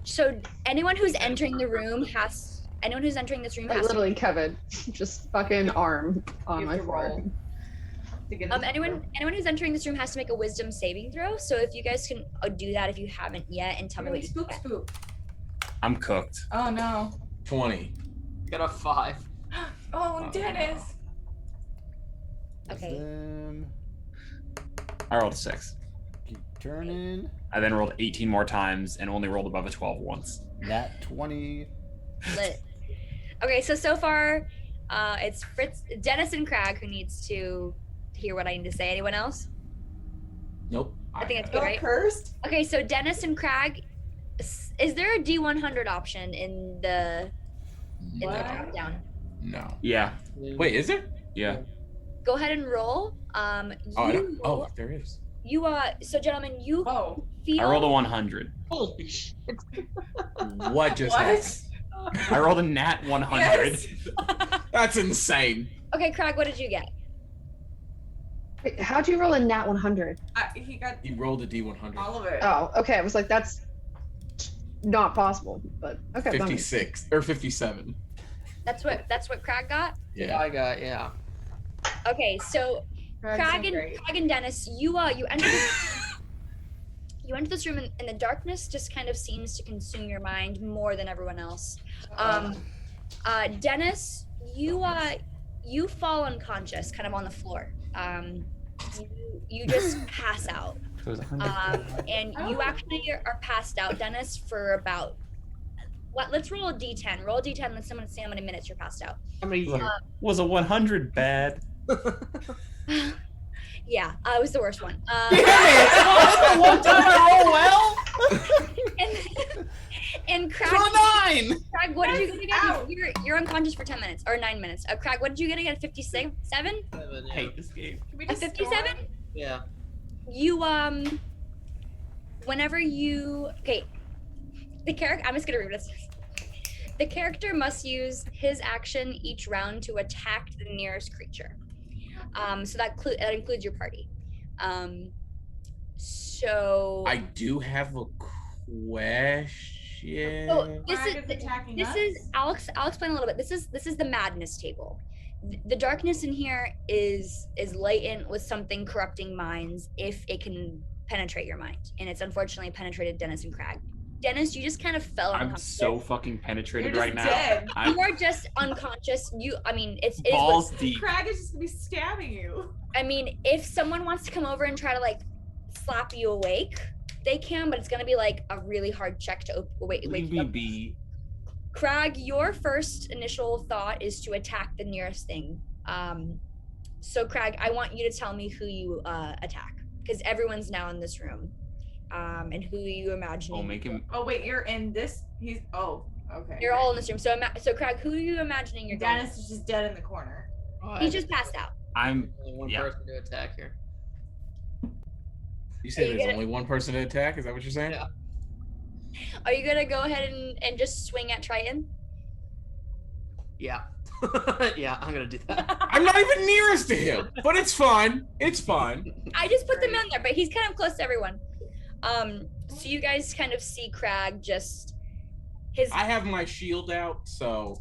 So anyone who's entering the room anyone who's entering this room Like has literally, Kevin, just fucking arm on You my have to roll forehead. to get anyone who's entering this room has to make a wisdom saving throw. So if you guys can do that if you haven't yet, and tell me what you spook get. spook. I'm cooked. Oh no. 20. Got a 5. Oh, Dennis. Okay. Then I rolled a 6. keep turning. I then rolled 18 more times and only rolled above a 12 once. Nat 20. Lit. Okay, so far, it's Fritz, Dennis, and Crag who needs to hear what I need to say. Anyone else? Nope. I think it's have good, it. right? Cursed. Okay, so Dennis and Crag, is there a D100 option in the What? drop down? No. Yeah. Wait, is there? Yeah. Go ahead and roll. There is. So gentlemen, you Whoa. feel. I rolled a 100. Holy shit. What just What? happened? I rolled a nat 100. Yes. That's insane. Okay, Crag, what did you get? Wait, how'd you roll a nat 100? He got He rolled a D100. all of it. Oh, okay. I was like, that's not possible. But okay. that makes- 56 or 57. That's what Crag got. Yeah. I got, yeah. Okay, so Craig's Crag so great. and Dennis, you enter you enter this room and the darkness just kind of seems to consume your mind more than everyone else. Dennis, you fall unconscious, kind of on the floor. You just pass out. So it was 100. And you actually are passed out, Dennis, for about. Let's roll a d10. Roll a d10. Let someone say how many minutes you're passed out. How many years? Was a 100 bad? Yeah, it was the worst one. One time I roll well. And Crag, Draw 9. Crag, what did you get again? Ow. You're unconscious for 10 minutes or 9 minutes. Crag, what did you get again? 57? I hate this game. Can we A just 57? storm? Yeah. You whenever you the character. I'm just gonna read this. The character must use his action each round to attack the nearest creature. So that includes your party. So I do have a question. So Crag is attacking us? I'll explain a little bit. This is the madness table. The darkness in here is latent with something corrupting minds if it can penetrate your mind, and it's unfortunately penetrated Dennis and Crag. Dennis, you just kind of fell I'm unconscious. so fucking You're penetrated just right now. dead. I'm You are just unconscious. It is balls deep. Crag is just gonna be stabbing you. I mean, if someone wants to come over and try to like slap you awake, they can, but it's gonna be like a really hard check to wake Leave you me up. be. Crag, your first initial thought is to attack the nearest thing. So Crag, I want you to tell me who you attack, because everyone's now in this room. And who you imagine? Oh, make him. Oh wait, you're in this. He's. Oh, okay. You're all in this room. So Crag, who are you imagining you're going? Dennis is just dead in the corner. Oh, He just passed out. I'm. only one yeah. person to attack here. You said you there's gonna- only one person to attack. Is that what you're saying? Yeah. Are you gonna go ahead and just swing at Triton? Yeah. Yeah, I'm gonna do that. I'm not even nearest to him, but it's fine. It's fine. I just put them in there, but he's kind of close to everyone. So you guys kind of see Crag just his. I have my shield out, so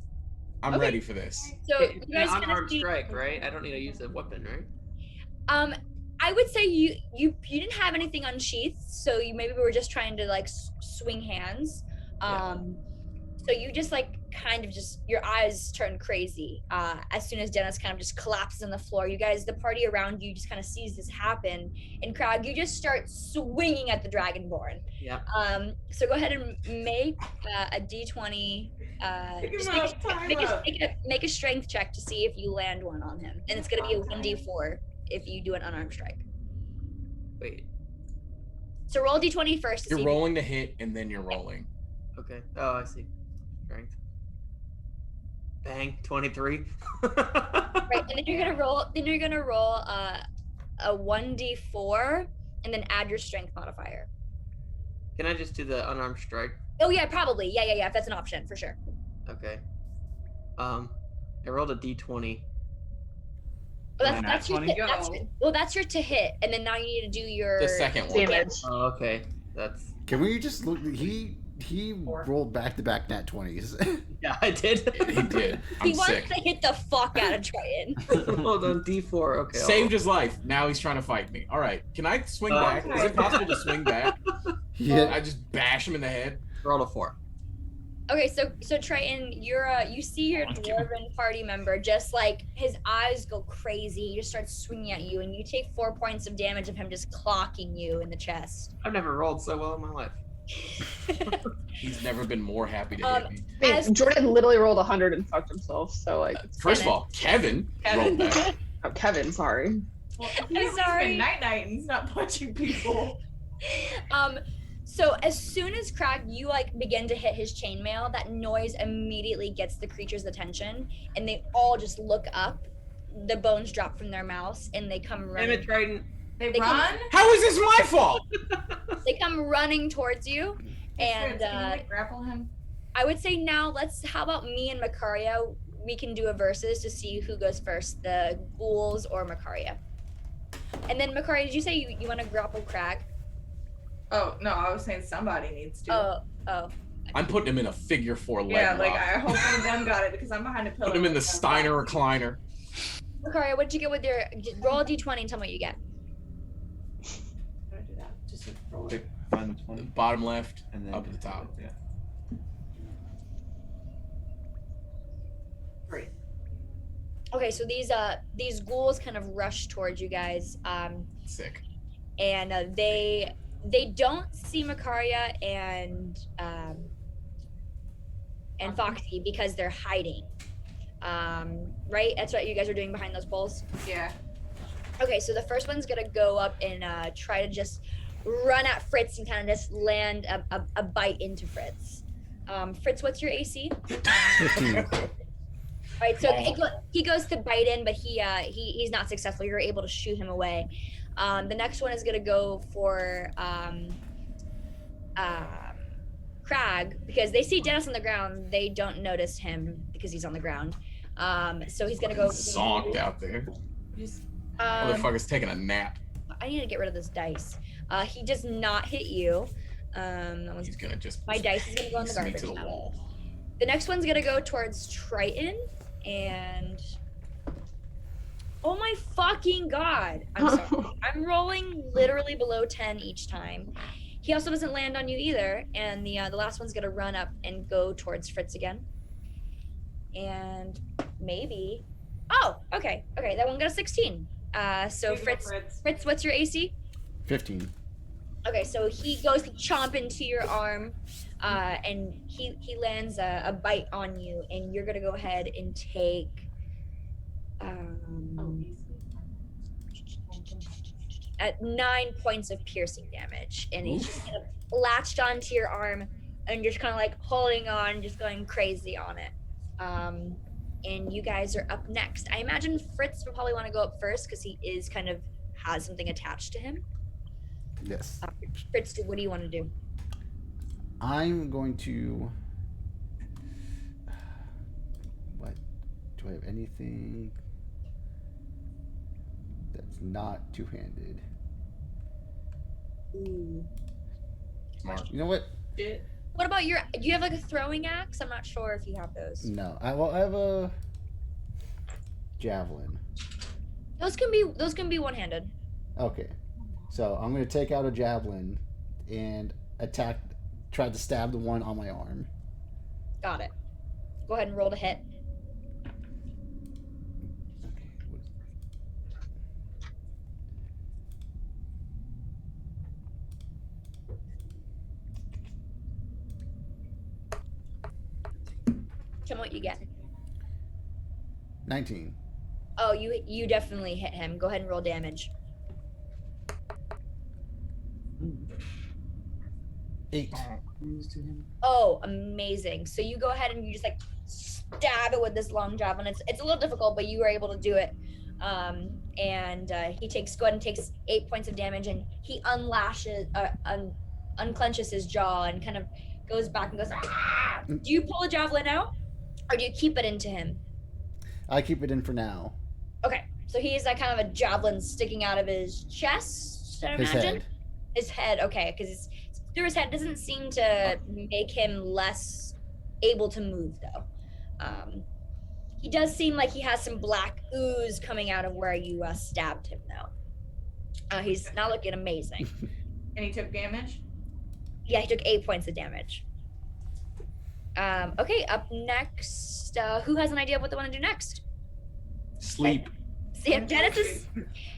I'm Okay. ready for this. So you It's guys an kind of unarmed see. strike, right? I don't need to use a weapon, right? I would say you didn't have anything unsheathed, so you maybe were just trying to like swing hands. So you just like kind of just your eyes turn crazy as soon as Dennis kind of just collapses on the floor. You guys, the party around you, just kind of sees this happen, and Crag, you just start swinging at the Dragonborn. Yeah. So go ahead and make a D20. Just make a strength check to see if you land one on him, and it's gonna be a 1d4 if you do an unarmed strike. Wait. So roll D20 first. To You're see rolling to hit, and then you're rolling. Okay. Oh, I see. Strength. Bang. 23. Right, and then you're gonna roll. Then you're gonna roll a 1d4, and then add your strength modifier. Can I just do the unarmed strike? Oh yeah, probably. Yeah. If that's an option, for sure. Okay. I rolled a d20. Well, And that's your. nat 20? That's your to hit, and then now you need to do your. The second one. Damage. Oh, okay. That's. Can we just look? He rolled back-to-back nat 20s. Yeah, I did. He did. He I'm wants sick. to hit the fuck out of Triton. Hold on, d4. Okay. Saved his life. Now he's trying to fight me. All right. Can I swing back? Is it possible to swing back? Yeah. I just bash him in the head. Roll a 4. Okay, so Triton, you see your Thank you. dwarven party member just like his eyes go crazy. He just starts swinging at you, and you take 4 points of damage of him just clocking you in the chest. I've never rolled so well in my life. He's never been more happy to hit me. Wait, As- Jordan literally rolled 100 and fucked himself. So like, First of all, Kevin rolled that. oh, Kevin, sorry. Well, I'm sorry. Night and he's not punching people. So as soon as Crag, you like begin to hit his chainmail, that noise immediately gets the creature's attention, and they all just look up. The bones drop from their mouths, and they come Damn running. it, Triton. They They can- run. How is this my fault? They come running towards you, and Can you, like, grapple him? I would say now how about me and Macaria? We can do a versus to see who goes first, the ghouls or Macaria. And then Macaria, did you say you want to grapple Crag? Oh no, I was saying somebody needs to. Oh. I'm putting him in a figure 4 leg Yeah, like lock. I hope one of them got it because I'm behind a pillar. Put him in the with them. Steiner recliner. Macaria, what'd you get with your roll a d20 and tell me what you get? How do I do that? Just roll it. Pick, find the 20. Bottom left, And then up at the top. Yeah. 3. Okay, so these ghouls kind of rush towards you guys, Sick. and they don't see Macaria and Foxy because they're hiding. Right? That's what you guys are doing behind those poles. Yeah. Okay, so the first one's gonna go up and try to just run at Fritz and kind of just land a bite into Fritz. Fritz, what's your AC? 15. Right, so he goes to bite in, but he's not successful. You're able to shoot him away. The next one is gonna go for Crag because they see Dennis on the ground. They don't notice him because he's on the ground. So he's gonna go. Zonked out there. Just Motherfucker's taking a nap. I need to get rid of this dice. He does not hit you. That one's He's gonna just my dice is gonna go in the piece me garbage to the now. wall. The next one's gonna go towards Triton, and oh my fucking god! I'm sorry. I'm rolling literally below 10 each time. He also doesn't land on you either, and the last one's gonna run up and go towards Fritz again. And maybe, oh, okay, that one got a 16. So Fritz, what's your AC? 15. Okay, so he goes to chomp into your arm, and he lands a bite on you, and you're gonna go ahead and take at 9 points of piercing damage, and he's just kind of latched onto your arm and just kind of like holding on, just going crazy on it. And you guys are up next. I imagine Fritz will probably want to go up first because he is kind of has something attached to him. Yes. Fritz, what do you want to do? I'm going to. What? Do I have anything that's not two-handed? Ooh. Smart. You know what? What about your? Do you have like a throwing axe? I'm not sure if you have those. No. I have a javelin. Those can be one-handed. Okay. So I'm going to take out a javelin and try to stab the one on my arm. Got it. Go ahead and roll to hit. Okay. Tell me what you get. 19. Oh, you definitely hit him. Go ahead and roll damage. 8. Oh, amazing. So you go ahead and you just like stab it with this long javelin. It's a little difficult, but you were able to do it. And he go ahead and takes 8 points of damage, and he unclenches his jaw and kind of goes back and goes, ah! Do you pull a javelin out, or do you keep it into him? I keep it in for now. Okay, so he is like kind of a javelin sticking out of his chest, I His imagine. head. His head, okay, because it's through his head doesn't seem to make him less able to move, though. He does seem like he has some black ooze coming out of where you stabbed him, though. He's not looking amazing. And he took damage? Yeah, he took 8 points of damage. Okay, up next, who has an idea of what they want to do next? Sleep. Dennis is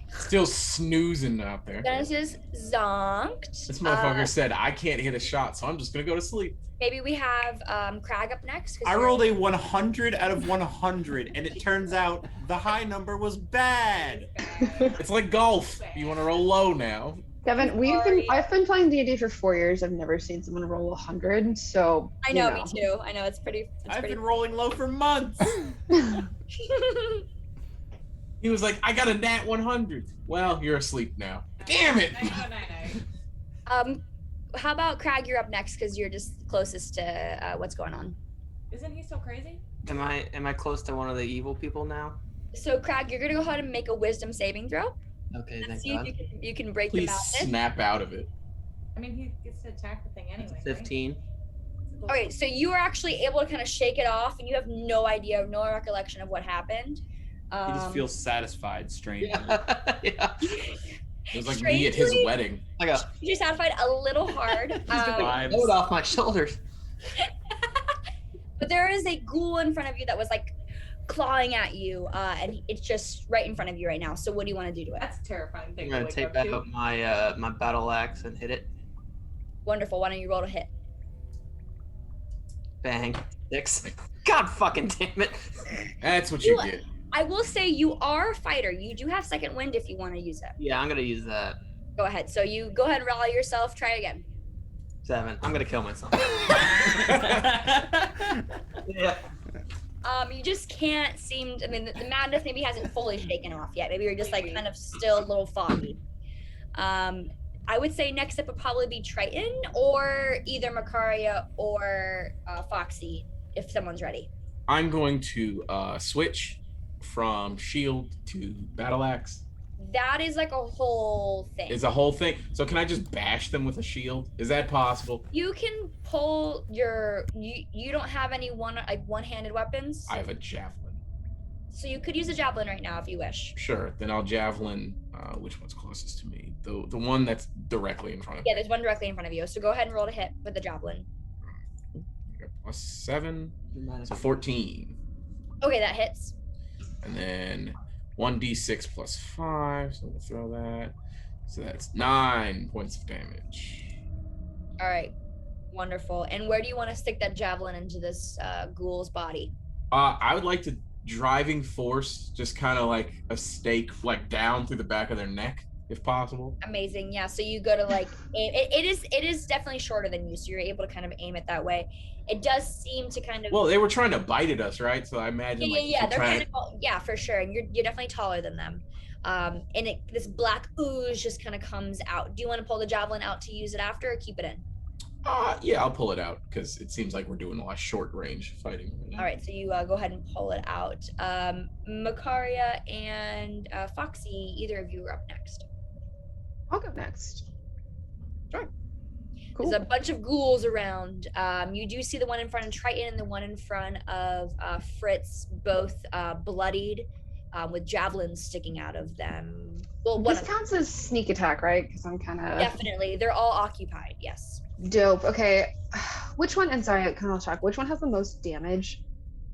Still snoozing out there. zonked. This motherfucker said, I can't hit a shot, so I'm just going to go to sleep. Maybe we have Crag up next. 'cause I you're- rolled a 100 out of 100, and it turns out the high number was bad. It's like golf. You want to roll low now. Kevin, I've been playing D&D for 4 years. I've never seen someone roll 100. So I know, me too. I know it's pretty. I've been rolling low for months. He was like, I got a nat 100. Well, you're asleep now. Damn it! How about Crag? You're up next because you're just closest to what's going on. Isn't he so crazy? Am I close to one of the evil people now? So Crag, you're gonna go ahead and make a Wisdom saving throw. Okay, Let's thank see if God. you can break Please the madness. snap out of it. I mean, he gets to attack the thing anyway. 15. Right? Okay, so you are actually able to kind of shake it off, and you have no idea, no recollection of what happened. He just feels satisfied, strangely. Yeah. It was like me at his Strangely- wedding. I got you satisfied a little hard. Vibes. load off my shoulders. But there is a ghoul in front of you that was like clawing at you, and it's just right in front of you right now. So what do you want to do to it? That's a terrifying thing I'm to gonna wake take up to. out my my battle axe and hit it. Wonderful. Why don't you roll to hit? Bang. 6. God fucking damn it. That's what you You- get. I will say you are a fighter. You do have second wind if you want to use it. Yeah, I'm gonna use that. Go ahead. So you go ahead and rally yourself. Try again. 7. I'm gonna kill myself. Yeah. You just can't seem. I mean, the madness maybe hasn't fully shaken off yet. Maybe you're just like kind of still a little foggy. I would say next up would probably be Triton or either Makaria or Foxy if someone's ready. I'm going to switch from shield to battle axe. That is like a whole thing. Is a whole thing. So can I just bash them with a shield? Is that possible? You can pull your. You don't have any one-handed weapons, I have a javelin. so you could use a javelin right now if you wish. Sure. Then I'll javelin. Which one's closest to me? The one that's directly in front of me. Yeah, there's one directly in front of you. So go ahead and roll to hit with the javelin. I got +7, so 14. Okay, that hits. And then 1d6 +5, so we'll throw that. So that's 9 points of damage. All right, wonderful. And where do you want to stick that javelin into this ghoul's body? I would like to driving force, just kind of like a stake, like down through the back of their neck, if possible. Amazing. Yeah. So you go to like aim. It is definitely shorter than you, so you're able to kind of aim it that way. It does seem to kind of. Well, they were trying to bite at us, right? So I imagine. Yeah. They're kind of. Yeah, for sure. And you're definitely taller than them. And this black ooze just kind of comes out. Do you want to pull the javelin out to use it after, or keep it in? Yeah, I'll pull it out because it seems like we're doing a lot of short range fighting. Right now. All right, so you go ahead and pull it out. Makaria and Foxy, either of you are up next. I'll go next. Sure. Cool. There's a bunch of ghouls around. You do see the one in front of Triton and the one in front of Fritz, both bloodied, with javelins sticking out of them. Well, one This of counts as sneak attack, right? Because I'm kind of definitely. They're all occupied. Yes. dope. Okay, which one? And sorry, I kind of track. Which one has the most damage?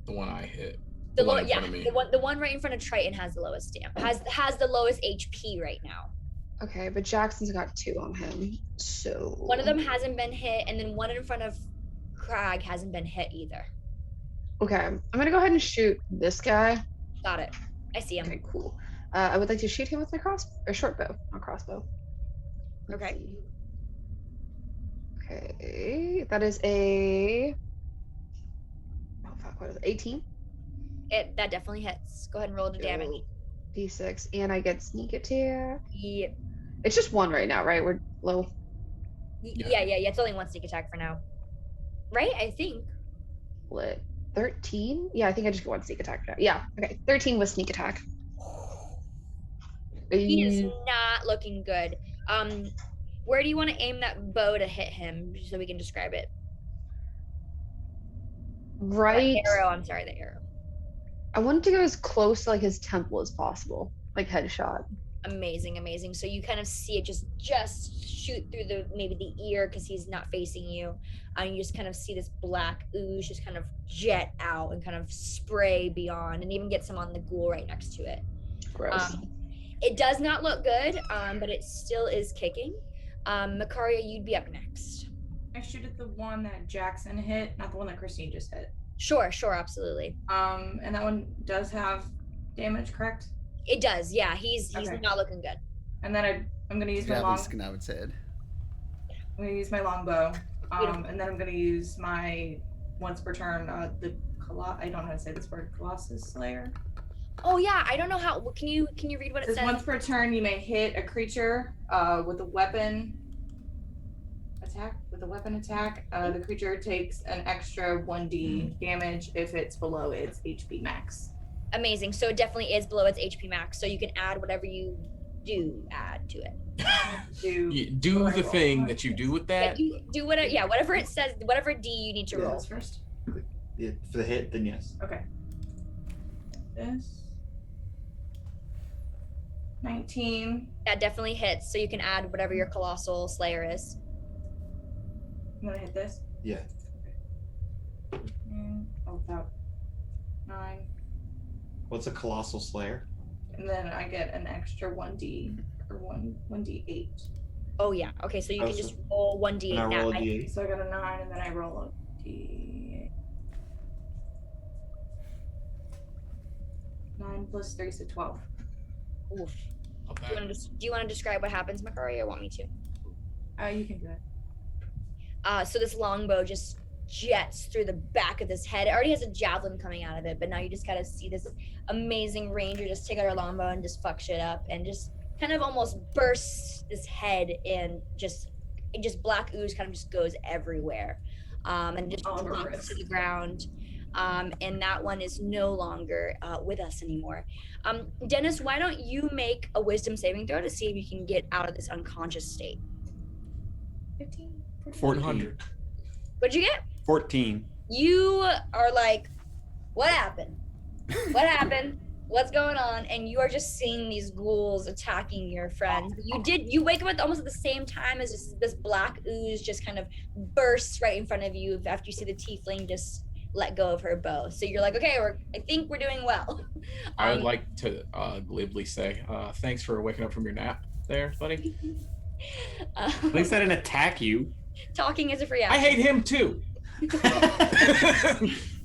The one I hit. The one low, in yeah, front of me. the one right in front of Triton has the lowest has the lowest HP right now. Okay, but Jackson's got 2 on him, so One of them hasn't been hit, and then one in front of Crag hasn't been hit either. Okay, I'm gonna go ahead and shoot this guy. Got it. I see him. Okay, cool. I would like to shoot him with my short bow, not crossbow. Let's Okay. see. Okay, that is a. Oh fuck! What is it? 18? That definitely hits. Go ahead and roll the damage. Go. D6, and I get sneak attack. Yeah. It's just 1 right now, right? We're low. Yeah. It's only 1 sneak attack for now. Right? I think. Split. 13? Yeah, I think I just get 1 sneak attack now. Yeah. Okay. 13 with sneak attack. He is not looking good. Where do you want to aim that bow to hit him so we can describe it? Right. The arrow. I'm sorry, the arrow. I want to go as close to like his temple as possible, like headshot. Amazing. So you kind of see it just shoot through maybe the ear because he's not facing you. You just kind of see this black ooze just kind of jet out and kind of spray beyond, and even get some on the ghoul right next to it. Gross. It does not look good, but it still is kicking. Makaria, you'd be up next. I shoot at the one that Jackson hit, not the one that Christine just hit. Sure, absolutely. And that one does have damage, correct? It does, yeah. He's Okay. not looking good. And then I'm gonna use my Javelin long. sticking out its head. I'm gonna use my longbow. Beautiful. And then I'm gonna use my once per turn I don't know how to say this word, Colossus Slayer. Oh yeah, I don't know how. Can you read what it It says says? once per turn you may hit a creature with a weapon attack. The creature takes an extra 1d damage if it's below its HP max. Amazing. So it definitely is below its HP max. So you can add whatever you do add to it. You do the thing that you do with that. Do whatever. Yeah, whatever it says. Whatever D you need to Do roll. this first. Yeah, for the hit, then yes. Okay. This 19. That definitely hits. So you can add whatever your colossal slayer is. I'm gonna hit this. Yeah. About 9. What's a colossal slayer? And then I get an extra 1d or 1d8. Oh yeah. Okay. So you Oh, can so- just roll 1d8 And I now. roll a d8. So I got a 9 and then I roll a d8. 9 plus 3, so 12. Oof. Of Do you want to describe what happens, Makari, or want me to? You can do it. So this longbow just jets through the back of this head. It already has a javelin coming out of it, but now you just gotta see this amazing ranger just take out her longbow and just fuck shit up and just kind of almost bursts this head and just black ooze kind of just goes everywhere, and just All over drops Chris. to the ground. And that one is no longer with us anymore. Dennis, why don't you make a wisdom saving throw to see if you can get out of this unconscious state? 15. 400. What'd you get? 14. You are like, what happened? What happened? What's going on? And you are just seeing these ghouls attacking your friends. You wake up at almost at the same time as this black ooze just kind of bursts right in front of you after you see the tiefling just let go of her bow. So you're like, okay, I think we're doing well. I would like to glibly say, thanks for waking up from your nap. there, buddy? At least I didn't attack you. Talking is a free I action. hate him too.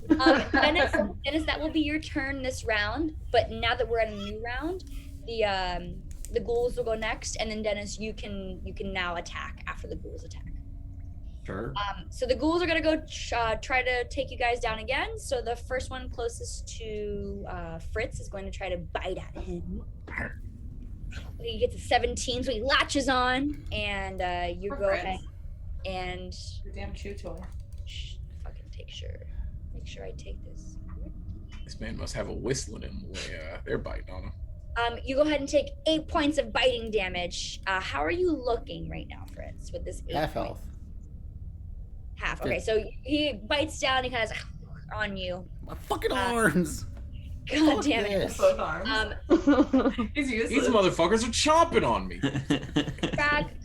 Dennis, that will be your turn this round. But now that we're in a new round, the ghouls will go next, and then Dennis, you can now attack after the ghouls attack. Sure. So the ghouls are gonna go try to take you guys down again. So the first one closest to Fritz is going to try to bite at him. He gets a 17, so he latches on, and you Poor go Fritz. ahead and The damn chew toy. fucking make sure I take this. This man must have a whistling in the way they're biting on him. You go ahead and take 8 points of biting damage. How are you looking right now, Fritz, with this 8 Half points? health. Half. Okay, so he bites down. He kind of on you. My fucking arms. God Fuck damn it. this. Both arms. He's useless. These motherfuckers are chomping on me.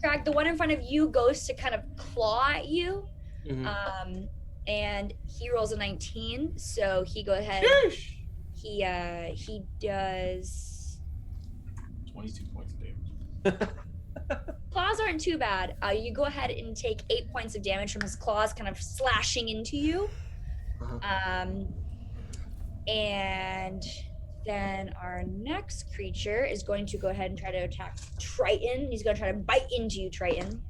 Crag, the one in front of you goes to kind of claw at you. Mhm. And he rolls a 19, so he go ahead. Sheesh. He does. 22 points of damage. Claws aren't too bad. You go ahead and take 8 points of damage from his claws, kind of slashing into you. And then our next creature is going to go ahead and try to attack Triton. He's going to try to bite into you, Triton.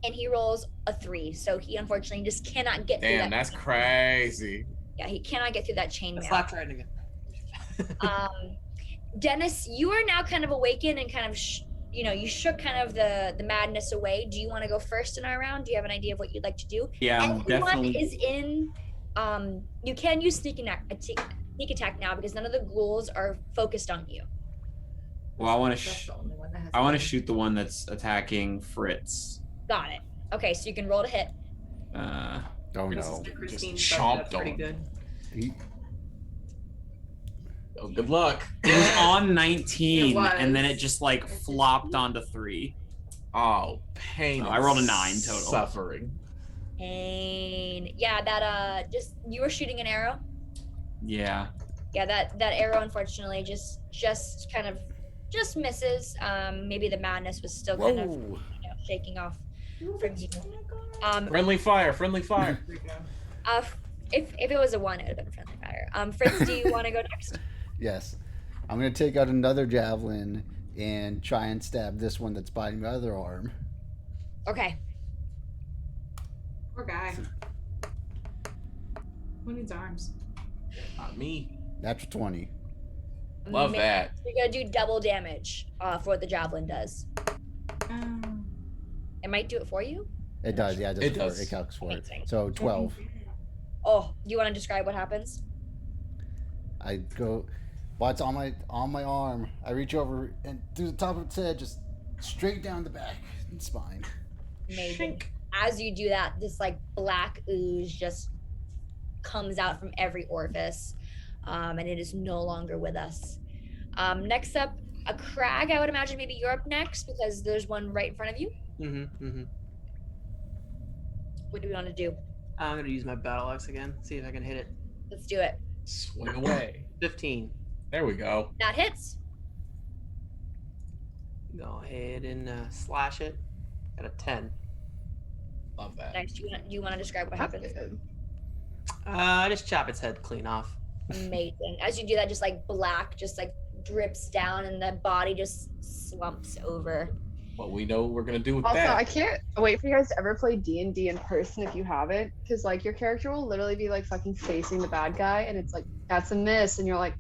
And he rolls a 3, so he unfortunately just cannot get through Damn, that. that's crazy. Yeah, he cannot get through that chainmail. Slap Triton again. Dennis, you are now kind of awakened and kind of, you shook kind of the madness away. Do you want to go first in our round? Do you have an idea of what you'd like to do? Yeah, I'm Everyone definitely. is in. You can use sneak attack now because none of the ghouls are focused on you. Well, I want That's to. the only one that has I want to to shoot the one that's attacking Fritz. Got it. Okay, so you can roll to hit. Oh Princess no. Christine Just said that's chomped pretty on. good. He- Oh, good luck. It was on 19, It and then was. it just like flopped onto 3. Oh, pain. Oh, I rolled a 9 total. Suffering. Pain. Yeah, that just you were shooting an arrow. Yeah. Yeah, that arrow unfortunately just kind of misses. Maybe the madness was still kind of Whoa. shaking off from you. Friendly fire, friendly fire. If it was a 1, it would have been friendly fire. Fritz, do you want to go next? Yes. I'm gonna take out another javelin and try and stab this one that's biting my other arm. Okay. Poor guy. Who needs arms? Not me. Natural 20. Love Ma- that. You're gonna do double damage for what the javelin does. It might do it for you. It does, yeah, It does. It calcs for it. Amazing. So 12. Oh, do you want to describe what happens? I go, well, it's on my arm. I reach over and through the top of its head, just straight down the back and spine. Amazing. As you do that, this like black ooze just comes out from every orifice, and it is no longer with us. Next up, a Crag. I would imagine maybe you're up next because there's one right in front of you. What do we want to do? I'm gonna use my battle axe again. See if I can hit it. Let's do it. Swing away. 15. There we go. That hits. Go ahead and slash it. Got a 10. Love that. Next, do you want to describe what That's happens? good. I just chop its head clean off. Amazing. As you do that, just like black, just like drips down, and the body just slumps over. Well, we know what we're gonna do with Also, that. I can't wait for you guys to ever play D&D in person if you haven't, because like your character will literally be like fucking facing the bad guy, and it's like that's a miss, and you're like,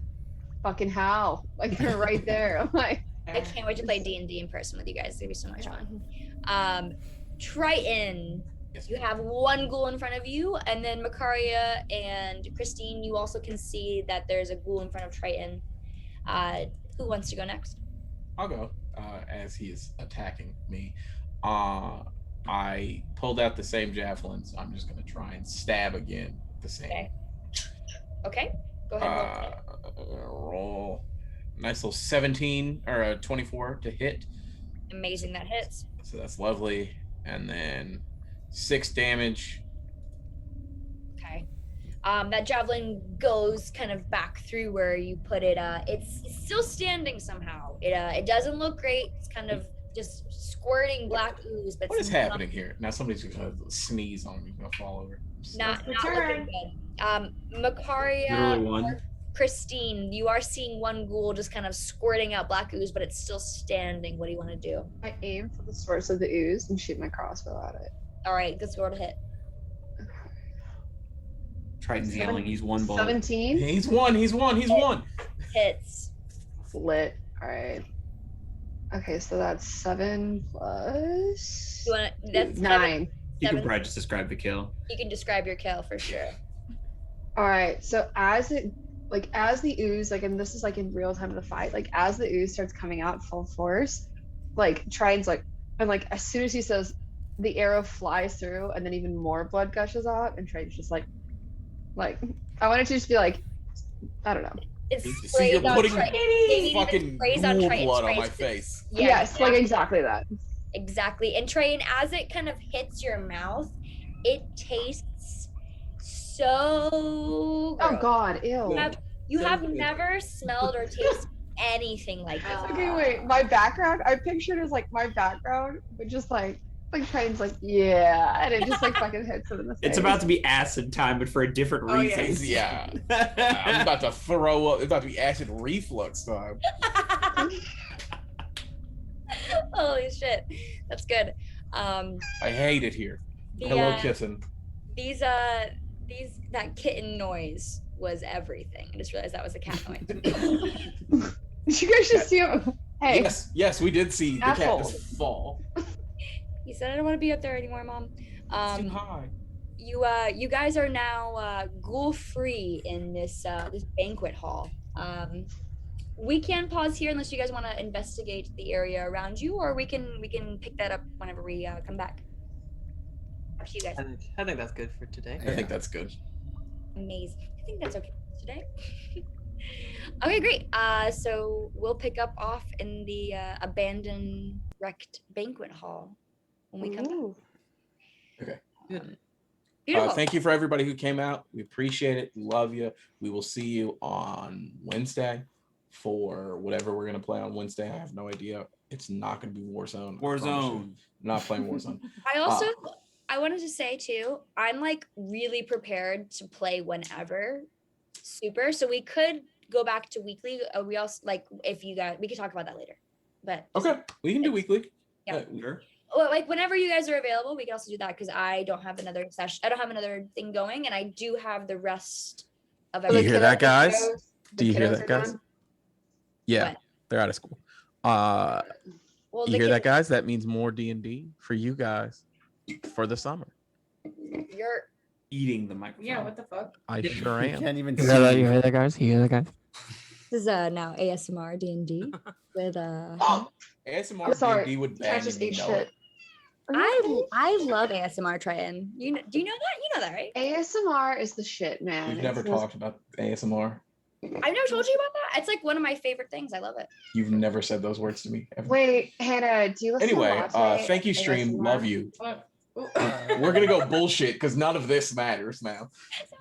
fucking how? Like they're right there. I'm like, I can't wait to play D&D in person with you guys. It's gonna be so much fun. Triton, Yes. you have one ghoul in front of you, and then Makaria and Christine, you also can see that there's a ghoul in front of Triton. Who wants to go next? I'll go as he is attacking me. I pulled out the same javelin, so I'm just gonna try and stab again. The same. Okay. Okay, go ahead. And roll. Roll. Nice little 17 or a 24 to hit. Amazing, that hits. So that's lovely. And then 6 damage. Okay. That javelin goes kind of back through where you put it. It's still standing somehow. It doesn't look great. It's kind of just squirting black ooze. But What is it's happening here? Now somebody's gonna sneeze on me. I'm gonna fall over. Not It's your looking turn. good. Makaria, Literally one. Christine, you are seeing one ghoul just kind of squirting out black ooze, but it's still standing. What do you want to do? I aim for the source of the ooze and shoot my crossbow at it. All right, good score to hit. Triton's yelling. He's one bullet. 17. He's won. He's won. He's won. Hits. It's lit. All right. Okay, so that's 7 plus You want to? That's 9. You can Seven. probably just describe the kill. You can describe your kill for sure. All right. So as the ooze, like, and this is like in real time of the fight, like as the ooze starts coming out full force, like Triton's like, and like as soon as he says, the arrow flies through, and then even more blood gushes out, and Triton's just like, I want it to just be like, I don't know. It's See, you're sprayed on putting Triton. Maybe even fucking sprays on ghoul Triton's blood on my face. face. Yeah, Yes, like exactly that. exactly. And Triton, as it kind of hits your mouth, it tastes so Oh gross. God, ew. You have So good. never smelled or tasted anything like this. Okay, wait. My background, I pictured as like my background, but just like Triton's like, yeah, and it just like fucking hits him in the face. It's about to be acid time, but for a different Oh, reason. yes. Yeah. I'm about to throw up. It's about to be acid reflux time. Holy shit, that's good. I hate it here. The, Hello, kissing. these that kitten noise was everything. I just realized that was a cat noise. Did you guys just see him? Hey, Yes, we did see the cat Assholes. just fall. He said, "I don't want to be up there anymore, Mom." It's too high. You guys are now ghoul free in this this banquet hall. We can pause here unless you guys want to investigate the area around you, or we can pick that up whenever we come back. Up to you guys. I think that's good for today. I think that's good. Amazing. I think that's okay for today. Okay, great. So we'll pick up off in the abandoned, wrecked banquet hall when we come back. Ooh. Good. Beautiful. Thank you for everybody who came out. We appreciate it. Love you. We will see you on Wednesday for whatever we're gonna play on Wednesday. I have no idea. It's not gonna be Warzone. I promise you. Warzone. I'm not playing Warzone. I also I wanted to say too, I'm like really prepared to play whenever. Super. So we could go back to weekly. We also like if you guys we could talk about that later. But Okay, we can do weekly. Yeah. Sure. well, like whenever you guys are available, we can also do that because I don't have another session. I don't have another thing going, and I do have the rest of Do you everything. hear that, guys? kiddos- Do you the hear kiddos that, are guys? gone? Yeah, What? they're out of school. Well, You the hear that, kid- guys? That means more D&D for you guys for the summer. You're Eating the microphone. Yeah, what the fuck? I sure You am. can't even You see. hear that, guys? You hear that, guys? this is now ASMR D&D with ASMR I'm sorry. D&D would I ban just you, ate know shit. it. I love ASMR Triton. Do you know that? You know that, right? ASMR is the shit, man. We've never It's just- talked about ASMR. I've never told you about that. It's like one of my favorite things. I love it. You've never said those words to me ever. Wait, Hannah, do you listen Anyway, to Latte thank you, stream. ASMR? Love you. What? We're gonna go bullshit because none of this matters now. Sorry.